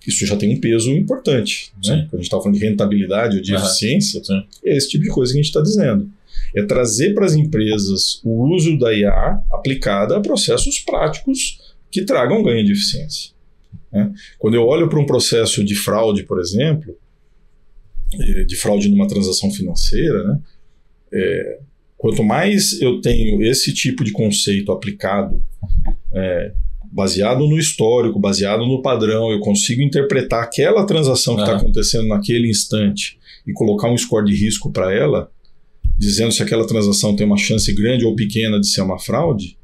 Isso já tem um peso importante, né? Quando a gente está falando de rentabilidade ou de eficiência, é esse tipo de coisa que a gente está dizendo. É trazer para as empresas o uso da IA aplicada a processos práticos que tragam ganho de eficiência, né? Quando eu olho para um processo de fraude, por exemplo, de fraude numa transação financeira, né? Quanto mais eu tenho esse tipo de conceito aplicado, baseado no histórico, baseado no padrão, eu consigo interpretar aquela transação que está acontecendo naquele instante e colocar um score de risco para ela, dizendo se aquela transação tem uma chance grande ou pequena de ser uma fraude,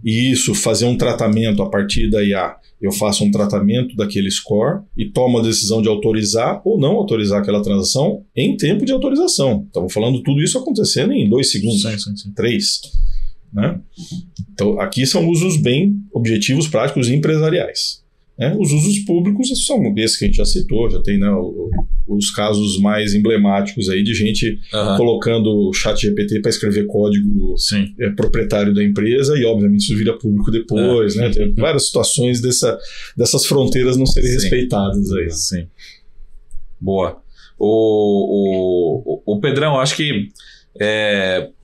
e isso fazer um tratamento a partir da IA, eu faço um tratamento daquele score e tomo a decisão de autorizar ou não autorizar aquela transação em tempo de autorização. Estamos falando tudo isso acontecendo em 2 segundos, 3. Né? Então, aqui são usos bem objetivos, práticos e empresariais. Né? Os usos públicos são esses que a gente já citou, já tem, né, os casos mais emblemáticos aí de gente colocando o ChatGPT para escrever código proprietário da empresa e, obviamente, isso vira público depois. Né? Tem várias situações dessas fronteiras não serem respeitadas aí. Sim. Boa. O Pedrão, acho que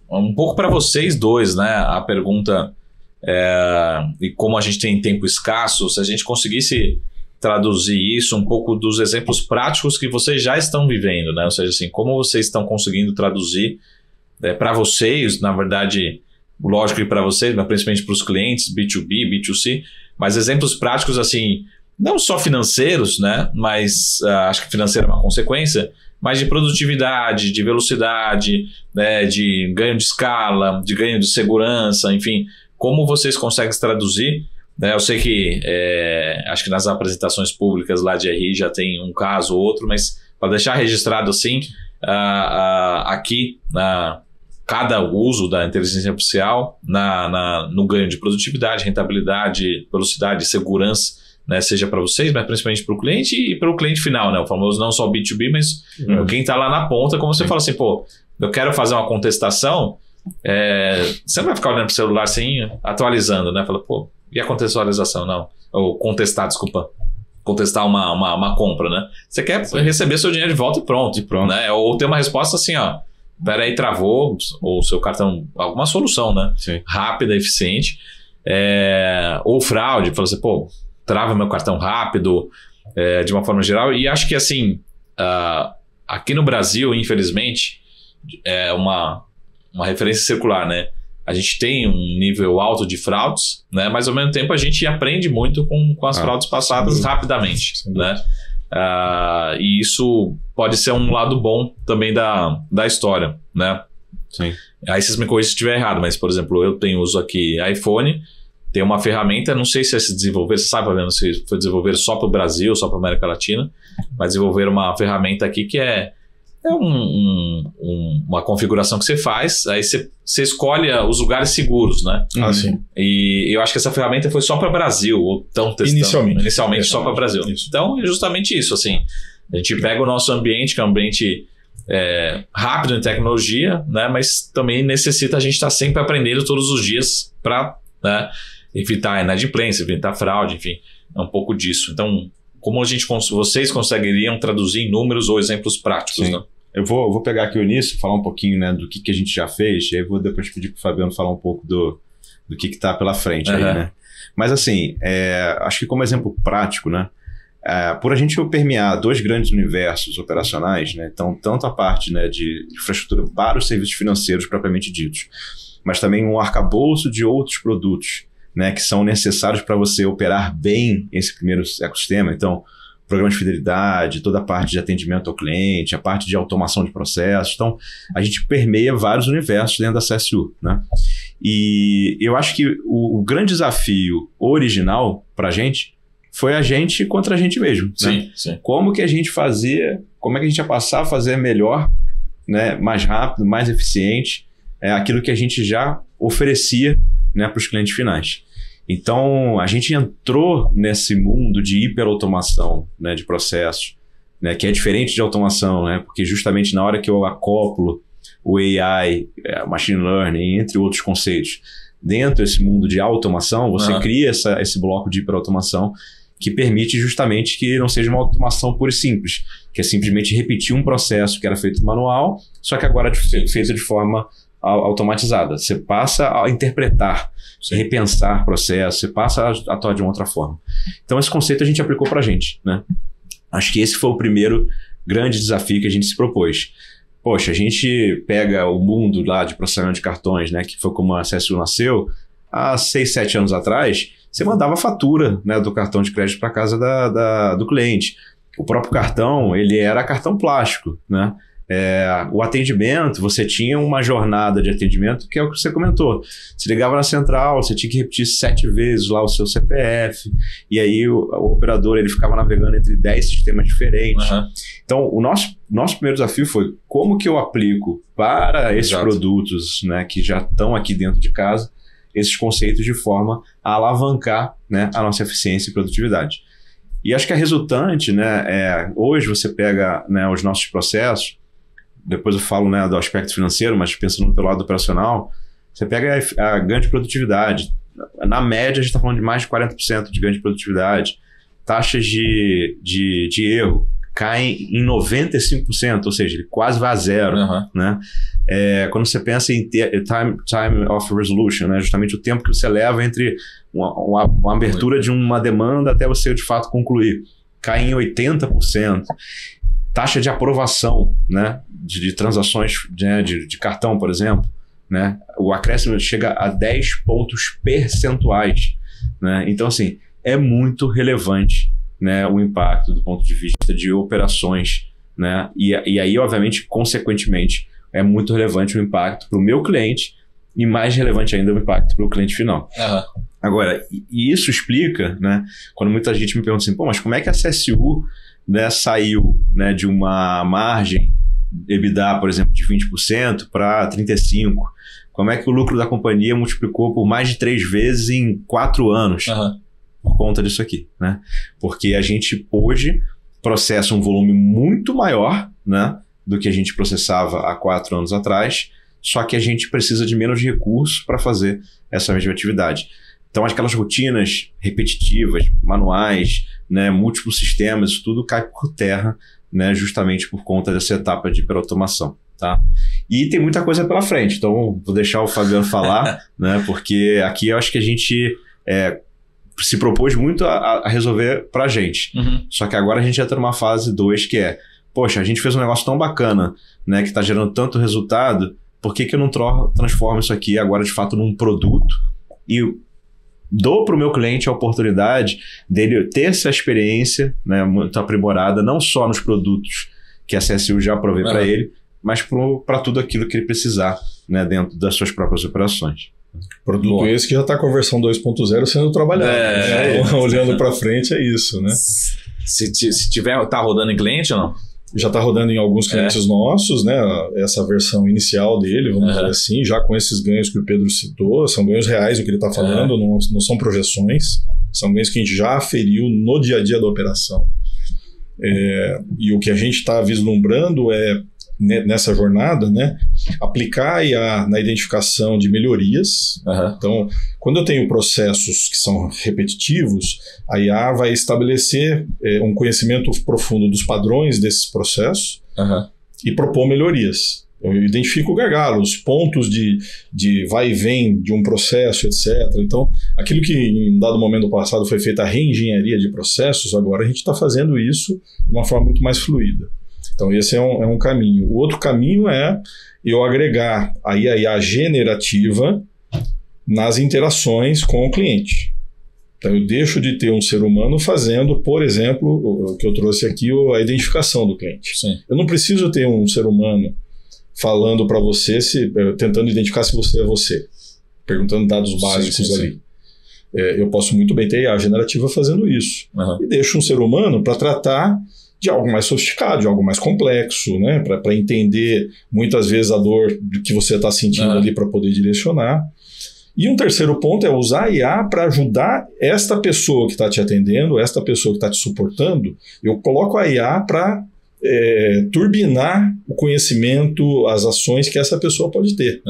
um pouco para vocês dois, né? A pergunta e como a gente tem tempo escasso, se a gente conseguisse traduzir isso um pouco dos exemplos práticos que vocês já estão vivendo, né? Ou seja, assim, como vocês estão conseguindo traduzir para vocês, na verdade, lógico que para vocês, mas principalmente para os clientes, B2B, B2C, mas exemplos práticos, assim, não só financeiros, né? Mas acho que financeiro é uma consequência, mas de produtividade, de velocidade, né, de ganho de escala, de ganho de segurança, enfim, como vocês conseguem traduzir, né? Eu sei que acho que nas apresentações públicas lá de RI já tem um caso ou outro, mas para deixar registrado assim, aqui, cada uso da inteligência artificial no ganho de produtividade, rentabilidade, velocidade, segurança, né, seja para vocês, mas principalmente para o cliente e para o cliente final, né, o famoso não só B2B, mas quem está lá na ponta, como você fala assim, pô, eu quero fazer uma contestação, você não vai ficar olhando para o celular assim, atualizando, né, fala, pô, e a contextualização? Não, ou contestar, desculpa, contestar uma compra, né, você quer receber seu dinheiro de volta e pronto. Né, ou ter uma resposta assim, ó, peraí, travou, ou seu cartão, alguma solução, né, rápida, eficiente, ou fraude, fala assim, pô, trava meu cartão rápido, de uma forma geral. E acho que, assim, aqui no Brasil, infelizmente, é uma referência circular, né? A gente tem um nível alto de fraudes, né? Mas, ao mesmo tempo, a gente aprende muito com as fraudes passadas rapidamente, né? E isso pode ser um lado bom também da história, né? Sim. Aí vocês me corrigem se estiver errado, mas, por exemplo, eu uso aqui iPhone. Tem uma ferramenta, não sei se é se desenvolver, você sabe, se foi desenvolver só para o Brasil, só para a América Latina, mas desenvolver uma ferramenta aqui que é uma configuração que você faz, aí você escolhe os lugares seguros, né? Sim. E eu acho que essa ferramenta foi só para o Brasil, ou estão testando. Inicialmente só para o Brasil. Isso. Então, é justamente isso, assim, a gente pega o nosso ambiente, que é um ambiente rápido em tecnologia, né? Mas também necessita a gente estar sempre aprendendo todos os dias para, né, evitar inadimplência, evitar fraude, enfim, é um pouco disso. Então, como vocês conseguiriam traduzir em números ou exemplos práticos? Né? Eu vou pegar aqui o início, falar um pouquinho, né, do que a gente já fez, e aí vou depois pedir para o Fabiano falar um pouco do que está pela frente aí, né? Mas assim, acho que como exemplo prático, né, por a gente permear 2 grandes universos operacionais, né, então tanto a parte, né, de infraestrutura para os serviços financeiros propriamente ditos, mas também um arcabouço de outros produtos, né, que são necessários para você operar bem esse primeiro ecossistema. Então, programa de fidelidade, toda a parte de atendimento ao cliente, a parte de automação de processos. Então, a gente permeia vários universos dentro da CSU, né? E eu acho que o grande desafio original para a gente foi a gente contra a gente mesmo. Né? Sim. Como que a gente fazia, como é que a gente ia passar a fazer melhor, né, mais rápido, mais eficiente, aquilo que a gente já oferecia, né, para os clientes finais. Então, a gente entrou nesse mundo de hiperautomação, né, de processos, né, que é diferente de automação, né, porque justamente na hora que eu acoplo o AI, Machine Learning, entre outros conceitos, dentro desse mundo de automação, você cria esse bloco de hiperautomação que permite justamente que não seja uma automação pura e simples, que é simplesmente repetir um processo que era feito manual, só que agora é feito de forma automatizada. Você passa a interpretar, repensar processos, você passa a atuar de uma outra forma. Então esse conceito a gente aplicou para a gente, né? Acho que esse foi o primeiro grande desafio que a gente se propôs. Poxa, a gente pega o mundo lá de processamento de cartões, né, que foi como a CSU nasceu, há 6, 7 anos atrás, você mandava a fatura, né, do cartão de crédito para casa do cliente. O próprio cartão, ele era cartão plástico, né? O atendimento, você tinha uma jornada de atendimento, que é o que você comentou. Você ligava na central, você tinha que repetir 7 vezes lá o seu CPF, e aí o operador ele ficava navegando entre 10 sistemas diferentes. Uhum. Então, o nosso primeiro desafio foi como que eu aplico para esses produtos, né, que já estão aqui dentro de casa, esses conceitos de forma a alavancar, né, a nossa eficiência e produtividade. E acho que a resultante, né, hoje você pega, né, os nossos processos, depois eu falo, né, do aspecto financeiro, mas pensando pelo lado operacional, você pega a ganho de produtividade. Na média, a gente está falando de mais de 40% de ganho de produtividade. Taxas de erro caem em 95%, ou seja, ele quase vai a zero. Uhum. Né? Quando você pensa em time of resolution, né, justamente o tempo que você leva entre uma abertura de uma demanda até você, de fato, concluir, cai em 80%. Taxa de aprovação, né, de transações, né, de cartão, por exemplo, né, o acréscimo chega a 10 pontos percentuais. Né? Então, assim, é muito relevante, né, o impacto do ponto de vista de operações. Né? E aí, obviamente, consequentemente, é muito relevante o impacto para o meu cliente e mais relevante ainda o impacto para o cliente final. Uhum. Agora, e isso explica, né, quando muita gente me pergunta assim, pô, mas como é que a CSU, né, saiu, né, de uma margem EBITDA, por exemplo, de 20% para 35%. Como é que o lucro da companhia multiplicou por mais de 3 vezes em 4 anos? Uhum. Por conta disso aqui. Né? Porque a gente hoje processa um volume muito maior, né, do que a gente processava há 4 anos atrás, só que a gente precisa de menos recursos para fazer essa mesma atividade. Então, aquelas rotinas repetitivas, manuais, né, múltiplos sistemas, isso tudo cai por terra, né, justamente por conta dessa etapa de hiperautomação. Tá? E tem muita coisa pela frente, então vou deixar o Fabiano falar, né, porque aqui eu acho que a gente se propôs muito a resolver para a gente. Uhum. Só que agora a gente entra numa fase 2 que é, poxa, a gente fez um negócio tão bacana, né, que está gerando tanto resultado, por que eu não transformo isso aqui agora de fato num produto e dou para o meu cliente a oportunidade dele ter essa experiência, né, muito aprimorada, não só nos produtos que a CSU já provê para ele, mas para tudo aquilo que ele precisar, né, dentro das suas próprias operações. Produto esse que já está com a versão 2.0 sendo trabalhado. Olhando para frente é isso, né? Se tiver, tá rodando em cliente ou não? Já está rodando em alguns clientes nossos, né? Essa versão inicial dele, vamos dizer assim, já com esses ganhos que o Pedro citou, são ganhos reais o que ele está falando, não são projeções, são ganhos que a gente já aferiu no dia a dia da operação. E o que a gente está vislumbrando é, nessa jornada, né, aplicar a IA na identificação de melhorias. Então, quando eu tenho processos que são repetitivos, a IA vai estabelecer um conhecimento profundo dos padrões desses processos e propor melhorias. Eu identifico gargalos, pontos de vai e vem de um processo, etc. Então, aquilo que em dado momento do passado foi feita a reengenharia de processos, agora a gente está fazendo isso de uma forma muito mais fluida. Então, esse é um caminho. O outro caminho é eu agregar a IA generativa nas interações com o cliente. Então, eu deixo de ter um ser humano fazendo, por exemplo, o que eu trouxe aqui, a identificação do cliente. Sim. Eu não preciso ter um ser humano falando para você, tentando identificar se você é você, perguntando dados básicos ali. Eu posso muito bem ter IA generativa fazendo isso. E deixo um ser humano para tratar de algo mais sofisticado, de algo mais complexo, né? Para entender muitas vezes a dor que você está sentindo ali para poder direcionar. E um terceiro ponto é usar a IA para ajudar esta pessoa que está te atendendo, esta pessoa que está te suportando. Eu coloco a IA para turbinar o conhecimento, as ações que essa pessoa pode ter.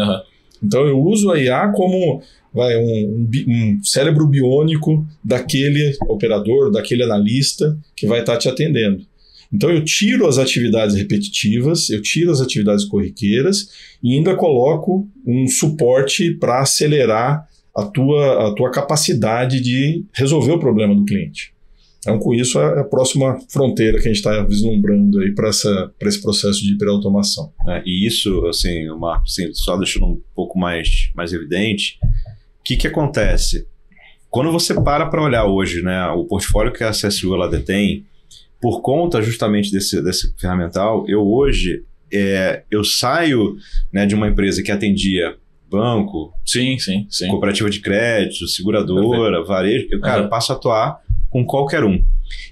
Então eu uso a IA como um cérebro biônico daquele operador, daquele analista que vai estar te atendendo. Então eu tiro as atividades repetitivas, eu tiro as atividades corriqueiras e ainda coloco um suporte para acelerar a tua capacidade de resolver o problema do cliente. Então, com isso, é a próxima fronteira que a gente está vislumbrando aí para esse processo de hiperautomação. E isso, assim, só deixando um pouco mais evidente, o que acontece? Quando você para olhar hoje, né, o portfólio que a CSU ela detém, por conta justamente desse ferramental, eu saio, né, de uma empresa que atendia banco, sim. cooperativa de crédito, seguradora, varejo, eu passo a atuar com qualquer um.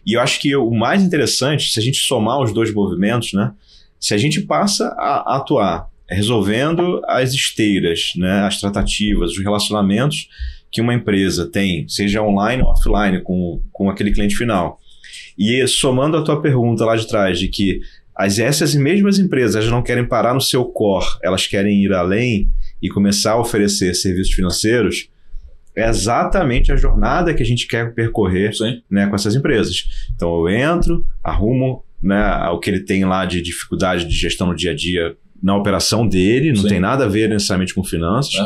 E eu acho que o mais interessante, se a gente somar os dois movimentos, né, se a gente passa a atuar resolvendo as esteiras, né, as tratativas, os relacionamentos que uma empresa tem, seja online ou offline, com aquele cliente final, e somando a tua pergunta lá de trás, de que essas mesmas empresas elas não querem parar no seu core, elas querem ir além e começar a oferecer serviços financeiros, é exatamente a jornada que a gente quer percorrer, né, com essas empresas. Então eu entro, arrumo, né, o que ele tem lá de dificuldade de gestão no dia a dia na operação dele, não tem nada a ver necessariamente com finanças,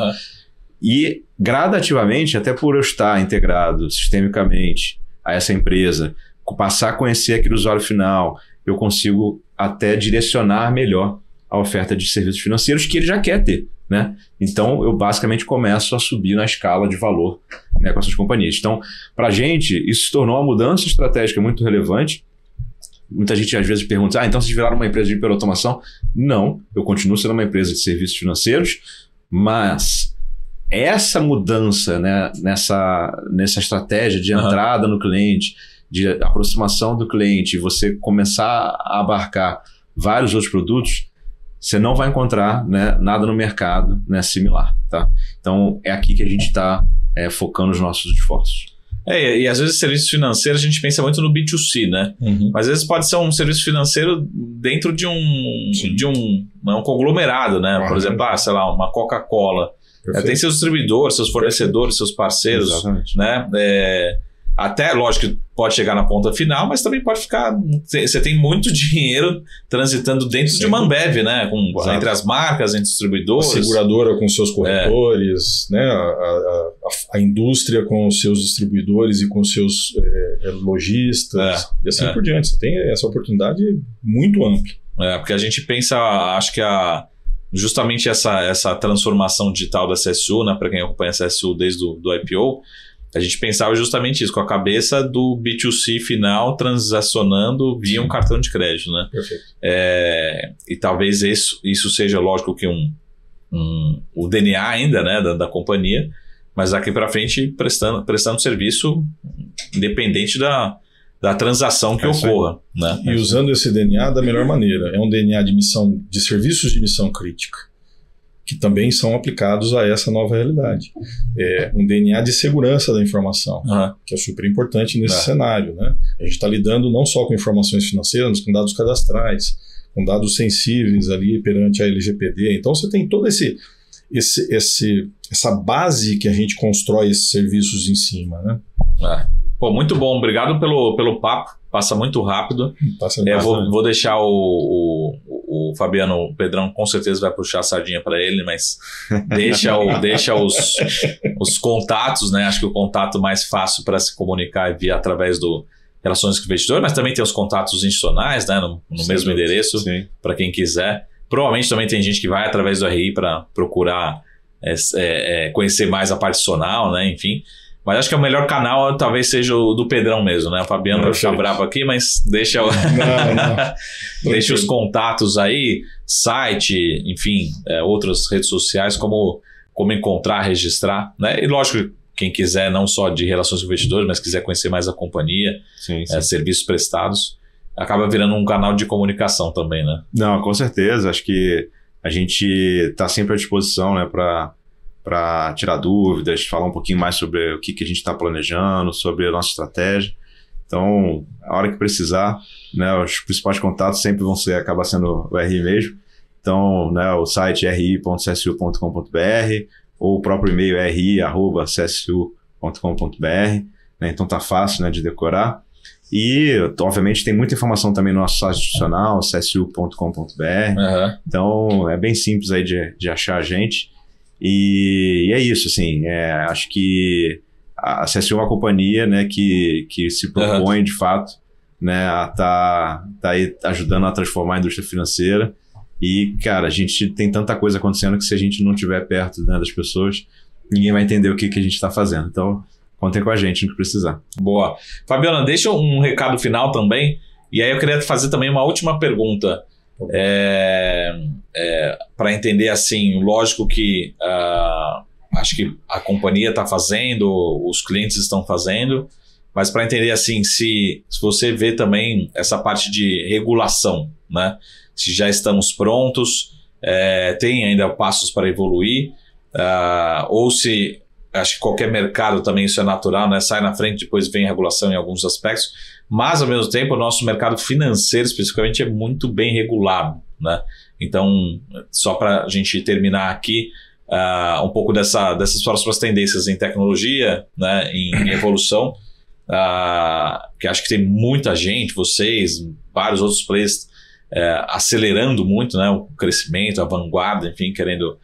e gradativamente, até por eu estar integrado sistemicamente a essa empresa, passar a conhecer aquele usuário final, eu consigo até direcionar melhor a oferta de serviços financeiros que ele já quer ter, né? Então, eu basicamente começo a subir na escala de valor, né, com essas companhias. Então, para a gente, isso se tornou uma mudança estratégica muito relevante. Muita gente às vezes pergunta, então vocês viraram uma empresa de hiperautomação? Não, eu continuo sendo uma empresa de serviços financeiros, mas essa mudança, né, nessa estratégia de entrada no cliente, de aproximação do cliente, você começar a abarcar vários outros produtos, você não vai encontrar, né, nada no mercado, né, similar. Tá? Então, é aqui que a gente está focando os nossos esforços. E às vezes serviço financeiro a gente pensa muito no B2C, né? Mas às vezes pode ser um serviço financeiro dentro de um conglomerado, né? Por exemplo, sei lá, uma Coca-Cola. Tem seus distribuidores, seus fornecedores, seus parceiros. Exatamente. Né? Até, lógico, que pode chegar na ponta final, mas também pode ficar... Você tem muito dinheiro transitando dentro de uma Ambev, né? Entre as marcas, entre os distribuidores. A seguradora com seus corretores, né? A indústria com os seus distribuidores e com os seus lojistas, e assim por diante. Você tem essa oportunidade muito ampla. Porque a gente pensa, acho que justamente essa transformação digital da CSU, né? Para quem acompanha a CSU desde do IPO, a gente pensava justamente isso, com a cabeça do B2C final transacionando via um cartão de crédito, né? Perfeito. E talvez isso seja, lógico, que o DNA ainda, né, da companhia, mas daqui para frente prestando serviço independente da transação que ocorra. Né? E usando esse DNA da melhor maneira. É um DNA de serviços de missão crítica, que também são aplicados a essa nova realidade. É um DNA de segurança da informação, que é super importante nesse cenário. Né? A gente está lidando não só com informações financeiras, mas com dados cadastrais, com dados sensíveis ali perante a LGPD. Então você tem toda essa base que a gente constrói esses serviços em cima. Né? Pô, muito bom, obrigado pelo papo, passa muito rápido. Vou deixar o Fabiano, o Pedrão com certeza vai puxar a sardinha para ele, mas deixa os contatos, né? Acho que o contato mais fácil para se comunicar é através do Relações com o Investidor, mas também tem os contatos institucionais, né? No mesmo endereço, para quem quiser. Provavelmente também tem gente que vai através do RI para procurar conhecer mais a parte institucional, né? Enfim. Mas acho que o melhor canal talvez seja o do Pedrão mesmo, né? O Fabiano vai ficar bravo aqui, mas deixa deixa os contatos aí, site, enfim, outras redes sociais, como encontrar, registrar, né? E lógico, quem quiser não só de relações com investidores, mas quiser conhecer mais a companhia, serviços prestados, acaba virando um canal de comunicação também, né? Não, com certeza. Acho que a gente está sempre à disposição, né, para tirar dúvidas, falar um pouquinho mais sobre o que a gente está planejando, sobre a nossa estratégia. Então, a hora que precisar, né, os principais contatos sempre vão acabar sendo o RI mesmo. Então, né, o site ri.csu.com.br, ou o próprio e-mail ri@csu.com.br, né? Então tá fácil, né, de decorar. E, obviamente, tem muita informação também no nosso site institucional, csu.com.br. Então, é bem simples aí de achar a gente. E é isso, assim, acho que a CSU é uma companhia, né, que se propõe, de fato, né, a tá aí ajudando a transformar a indústria financeira. E, cara, a gente tem tanta coisa acontecendo que se a gente não estiver perto, né, das pessoas, ninguém vai entender o que a gente está fazendo. Então, contem com a gente no que precisar. Boa. Fabiana, deixa um recado final também. E aí eu queria fazer também uma última pergunta. Para entender, assim, lógico que acho que a companhia está fazendo, os clientes estão fazendo, mas para entender, assim, se você vê também essa parte de regulação, né? Se já estamos prontos, tem ainda passos para evoluir, ou se... Acho que qualquer mercado também isso é natural, né? Sai na frente, depois vem regulação em alguns aspectos, mas ao mesmo tempo o nosso mercado financeiro especificamente é muito bem regulado, né? Então, só para a gente terminar aqui, um pouco dessas próximas tendências em tecnologia, né? Em evolução, que acho que tem muita gente, vocês, vários outros players acelerando muito, né? O crescimento, a vanguarda, enfim, querendo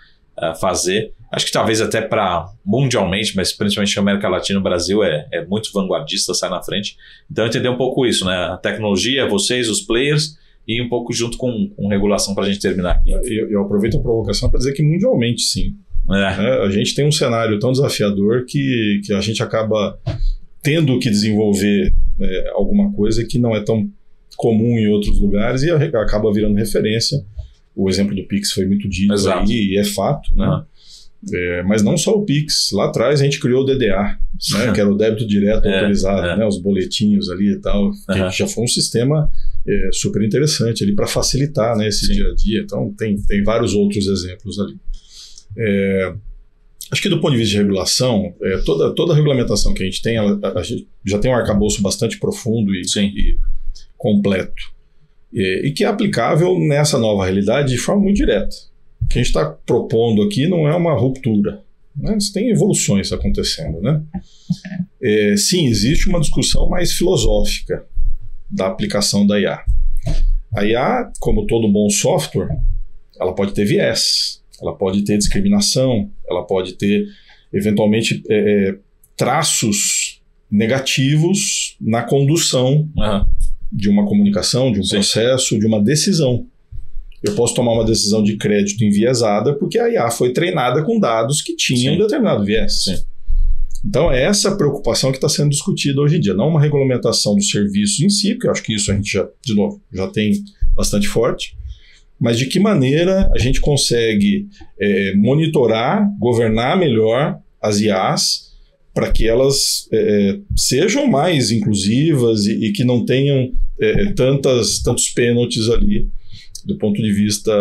fazer. Acho que talvez até para mundialmente, mas principalmente na América Latina, o Brasil é muito vanguardista, sai na frente. Então, entender um pouco isso, né? A tecnologia, vocês, os players, e um pouco junto com regulação para a gente terminar aqui. Eu aproveito a provocação para dizer que mundialmente, sim. A gente tem um cenário tão desafiador que a gente acaba tendo que desenvolver alguma coisa que não é tão comum em outros lugares e acaba virando referência. O exemplo do Pix foi muito dito aí, e é fato, né? Mas não só o Pix. Lá atrás a gente criou o DDA, né, que era o débito direto autorizado, né, os boletinhos ali e tal, que já foi um sistema super interessante ali para facilitar, né, esse dia a dia. Então tem vários outros exemplos ali. Acho que do ponto de vista de regulação, toda a regulamentação que a gente tem, a gente já tem um arcabouço bastante profundo e completo. E que é aplicável nessa nova realidade de forma muito direta. O que a gente está propondo aqui não é uma ruptura, né? Tem evoluções acontecendo, né? Sim, existe uma discussão mais filosófica da aplicação da IA. A IA, como todo bom software, ela pode ter viés, ela pode ter discriminação, ela pode ter, eventualmente, traços negativos na condução de uma comunicação, de um processo, de uma decisão. Eu posso tomar uma decisão de crédito enviesada porque a IA foi treinada com dados que tinham determinado viés. Então, é essa preocupação que está sendo discutida hoje em dia. Não uma regulamentação dos serviços em si, porque eu acho que isso a gente já tem bastante forte, mas de que maneira a gente consegue monitorar, governar melhor as IAs para que elas sejam mais inclusivas e que não tenham tantos pênaltis ali do ponto de vista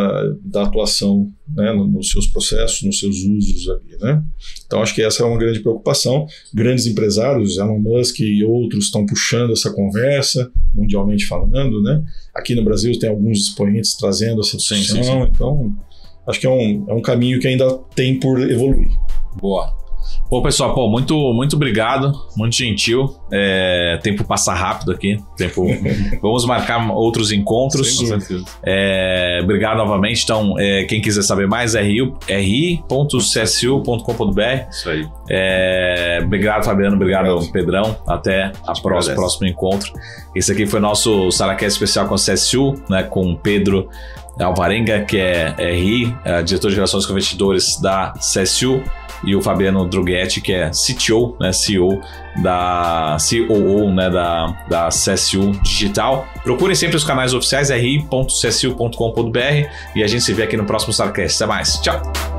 da atuação, né, nos seus processos, nos seus usos ali, né? Então acho que essa é uma grande preocupação. Grandes empresários, Elon Musk e outros estão puxando essa conversa, mundialmente falando, né? Aqui no Brasil tem alguns expoentes trazendo essa discussão, então acho que é um caminho que ainda tem por evoluir. Boa. Bom, pessoal, muito obrigado, muito gentil. Tempo passa rápido aqui. Vamos marcar outros encontros. Obrigado novamente. Então, quem quiser saber mais, ri.csu.com.br. Isso aí. Obrigado, Fabiano. Obrigado, Pedrão. Até o próximo encontro. Esse aqui foi nosso SaraCast especial com a CSU, né, com o Pedro Alvarenga, que é RI, diretor de Relações com Investidores da CSU, e o Fabiano Drughetti, que é CTO, né, COO, né, da CSU Digital. Procurem sempre os canais oficiais, ri.csu.com.br, e a gente se vê aqui no próximo SaraCast. Até mais. Tchau!